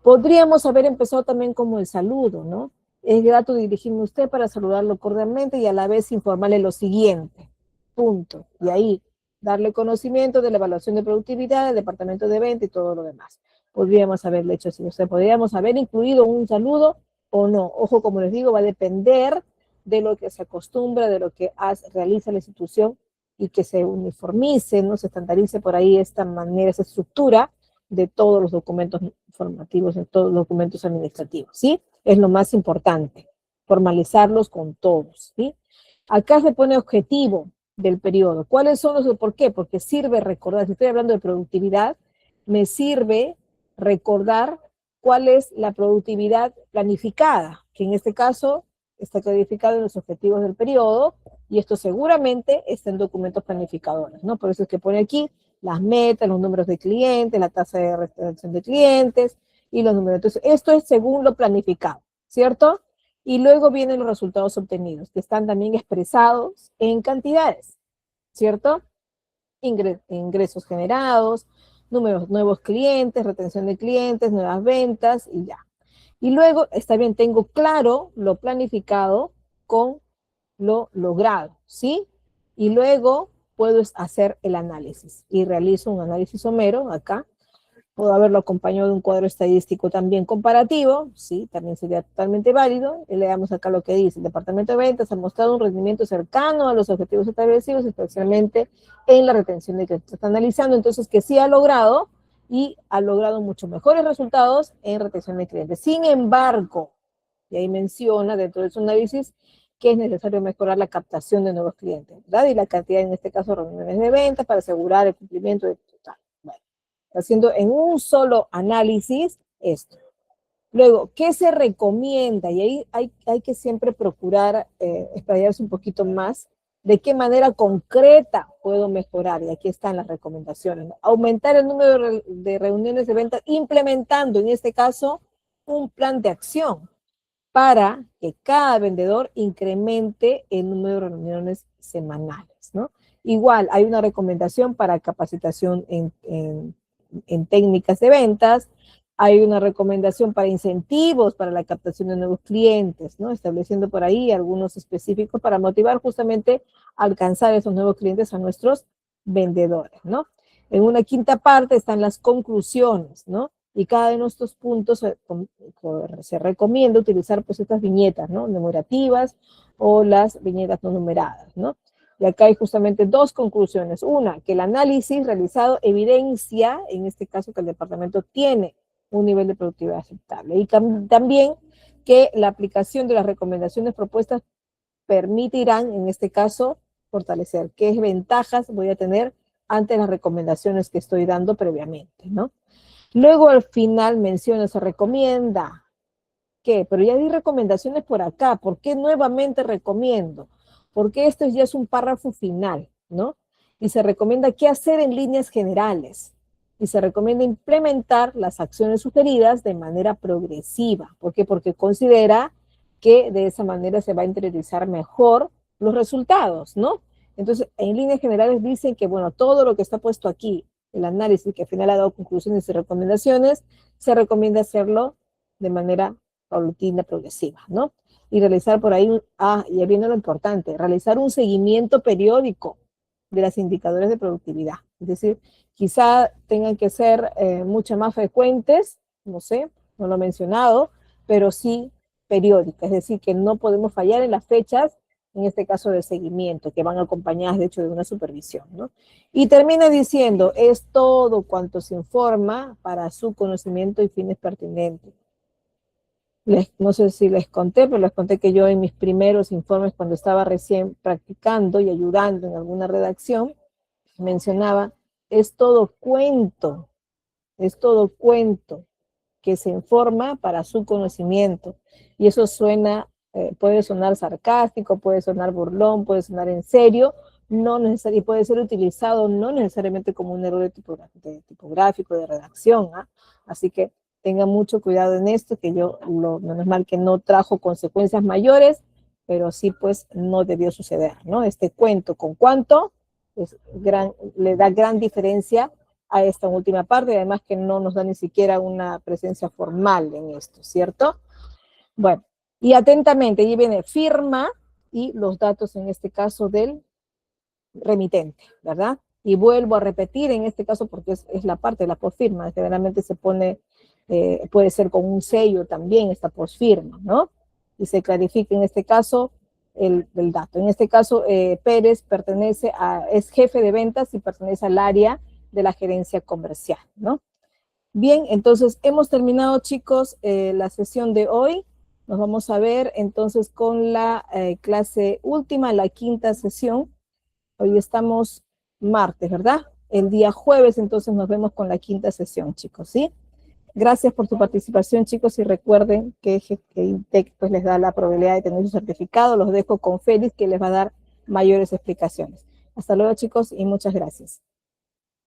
Podríamos haber empezado también como el saludo, ¿no? Es grato dirigirme a usted para saludarlo cordialmente y a la vez informarle lo siguiente. Punto. Y ahí darle conocimiento de la evaluación de productividad del departamento de venta y todo lo demás. Podríamos haberle hecho así, o sea, podríamos haber incluido un saludo o no. Ojo, como les digo, va a depender de lo que se acostumbra, de lo que realiza la institución y que se uniformice, no se estandarice por ahí esta manera, esa estructura de todos los documentos informativos, de todos los documentos administrativos, ¿sí? Es lo más importante, formalizarlos con todos, ¿sí? Acá se pone objetivo del periodo. ¿Cuáles son los? ¿Por qué? Porque sirve recordar, si estoy hablando de productividad, me sirve recordar cuál es la productividad planificada, que en este caso está codificado en los objetivos del periodo, y esto seguramente está en documentos planificadores, ¿no? Por eso es que pone aquí las metas, los números de clientes, la tasa de retención de clientes y los números. Entonces, esto es según lo planificado, ¿cierto? Y luego vienen los resultados obtenidos, que están también expresados en cantidades, ¿cierto? Ingresos generados, números, nuevos clientes, retención de clientes, nuevas ventas y ya. Y luego, está bien, tengo claro lo planificado con lo logrado, ¿sí? Y luego puedo hacer el análisis y realizo un análisis somero acá Puedo haberlo acompañado de un cuadro estadístico también comparativo, sí, también sería totalmente válido. Y leamos acá lo que dice: el departamento de ventas ha mostrado un rendimiento cercano a los objetivos establecidos, especialmente en la retención de clientes. Está analizando entonces que sí ha logrado, y ha logrado mucho mejores resultados en retención de clientes. Sin embargo, y ahí menciona dentro de su análisis que es necesario mejorar la captación de nuevos clientes, ¿verdad? Y la cantidad, en este caso, de reuniones de ventas para asegurar el cumplimiento de total. Bueno, haciendo en un solo análisis esto. Luego, ¿qué se recomienda? Y ahí hay que siempre procurar explayarse un poquito más de qué manera concreta puedo mejorar. Y aquí están las recomendaciones, ¿no? Aumentar el número de reuniones de ventas implementando, en este caso, un plan de acción para que cada vendedor incremente el número de reuniones semanales, ¿no? Igual, hay una recomendación para capacitación en técnicas de ventas, hay una recomendación para incentivos para la captación de nuevos clientes, ¿no? Estableciendo por ahí algunos específicos para motivar justamente a alcanzar esos nuevos clientes a nuestros vendedores, ¿no? En una quinta parte están las conclusiones, ¿no? Y cada de nuestros puntos se recomienda utilizar pues estas viñetas, ¿no? Numerativas o las viñetas no numeradas, ¿no? Y acá hay justamente dos conclusiones. Una, que el análisis realizado evidencia, en este caso, que el departamento tiene un nivel de productividad aceptable. Y también que la aplicación de las recomendaciones propuestas permitirán, en este caso, fortalecer qué ventajas voy a tener ante las recomendaciones que estoy dando previamente, ¿no? Luego al final menciona, se recomienda que, pero ya di recomendaciones por acá, ¿por qué nuevamente recomiendo? Porque esto ya es un párrafo final, ¿no? Y se recomienda qué hacer en líneas generales. Y se recomienda implementar las acciones sugeridas de manera progresiva. ¿Por qué? Porque considera que de esa manera se va a interiorizar mejor los resultados, ¿no? Entonces, en líneas generales dicen que, bueno, todo lo que está puesto aquí, el análisis que al final ha dado conclusiones y recomendaciones, se recomienda hacerlo de manera paulatina, progresiva, ¿no? Y realizar por ahí, ya viene lo importante, realizar un seguimiento periódico de los indicadores de productividad. Es decir, quizá tengan que ser mucho más frecuentes, no sé, no lo he mencionado, pero sí periódicas, es decir, que no podemos fallar en las fechas, en este caso de seguimiento, que van acompañadas de hecho de una supervisión, ¿no? Y termina diciendo, es todo cuanto se informa para su conocimiento y fines pertinentes. No sé si les conté, pero les conté que yo en mis primeros informes, cuando estaba recién practicando y ayudando en alguna redacción, mencionaba, es todo cuento que se informa para su conocimiento. Y eso suena, puede sonar sarcástico, puede sonar burlón, puede sonar en serio, no necesario, y puede ser utilizado no necesariamente como un error tipográfico, de redacción, ¿ah? Así que tengan mucho cuidado en esto, que menos mal que no trajo consecuencias mayores, pero sí pues no debió suceder, ¿no? Este cuento con cuánto le da gran diferencia a esta última parte, y además que no nos da ni siquiera una presencia formal en esto, ¿cierto? Bueno, y atentamente, ahí viene firma y los datos en este caso del remitente, ¿verdad? Y vuelvo a repetir en este caso porque es la parte de la posfirma, generalmente se pone, puede ser con un sello también esta posfirma, ¿no? Y se clarifica en este caso el dato. En este caso, Pérez es jefe de ventas y pertenece al área de la gerencia comercial, ¿no? Bien, entonces hemos terminado, chicos, la sesión de hoy. Nos vamos a ver entonces con la clase última, la quinta sesión. Hoy estamos martes, ¿verdad? El día jueves, entonces nos vemos con la quinta sesión, chicos, ¿sí? Gracias por su participación, chicos, y recuerden que INTEC pues, les da la probabilidad de tener su certificado. Los dejo con Félix, que les va a dar mayores explicaciones. Hasta luego, chicos, y muchas gracias.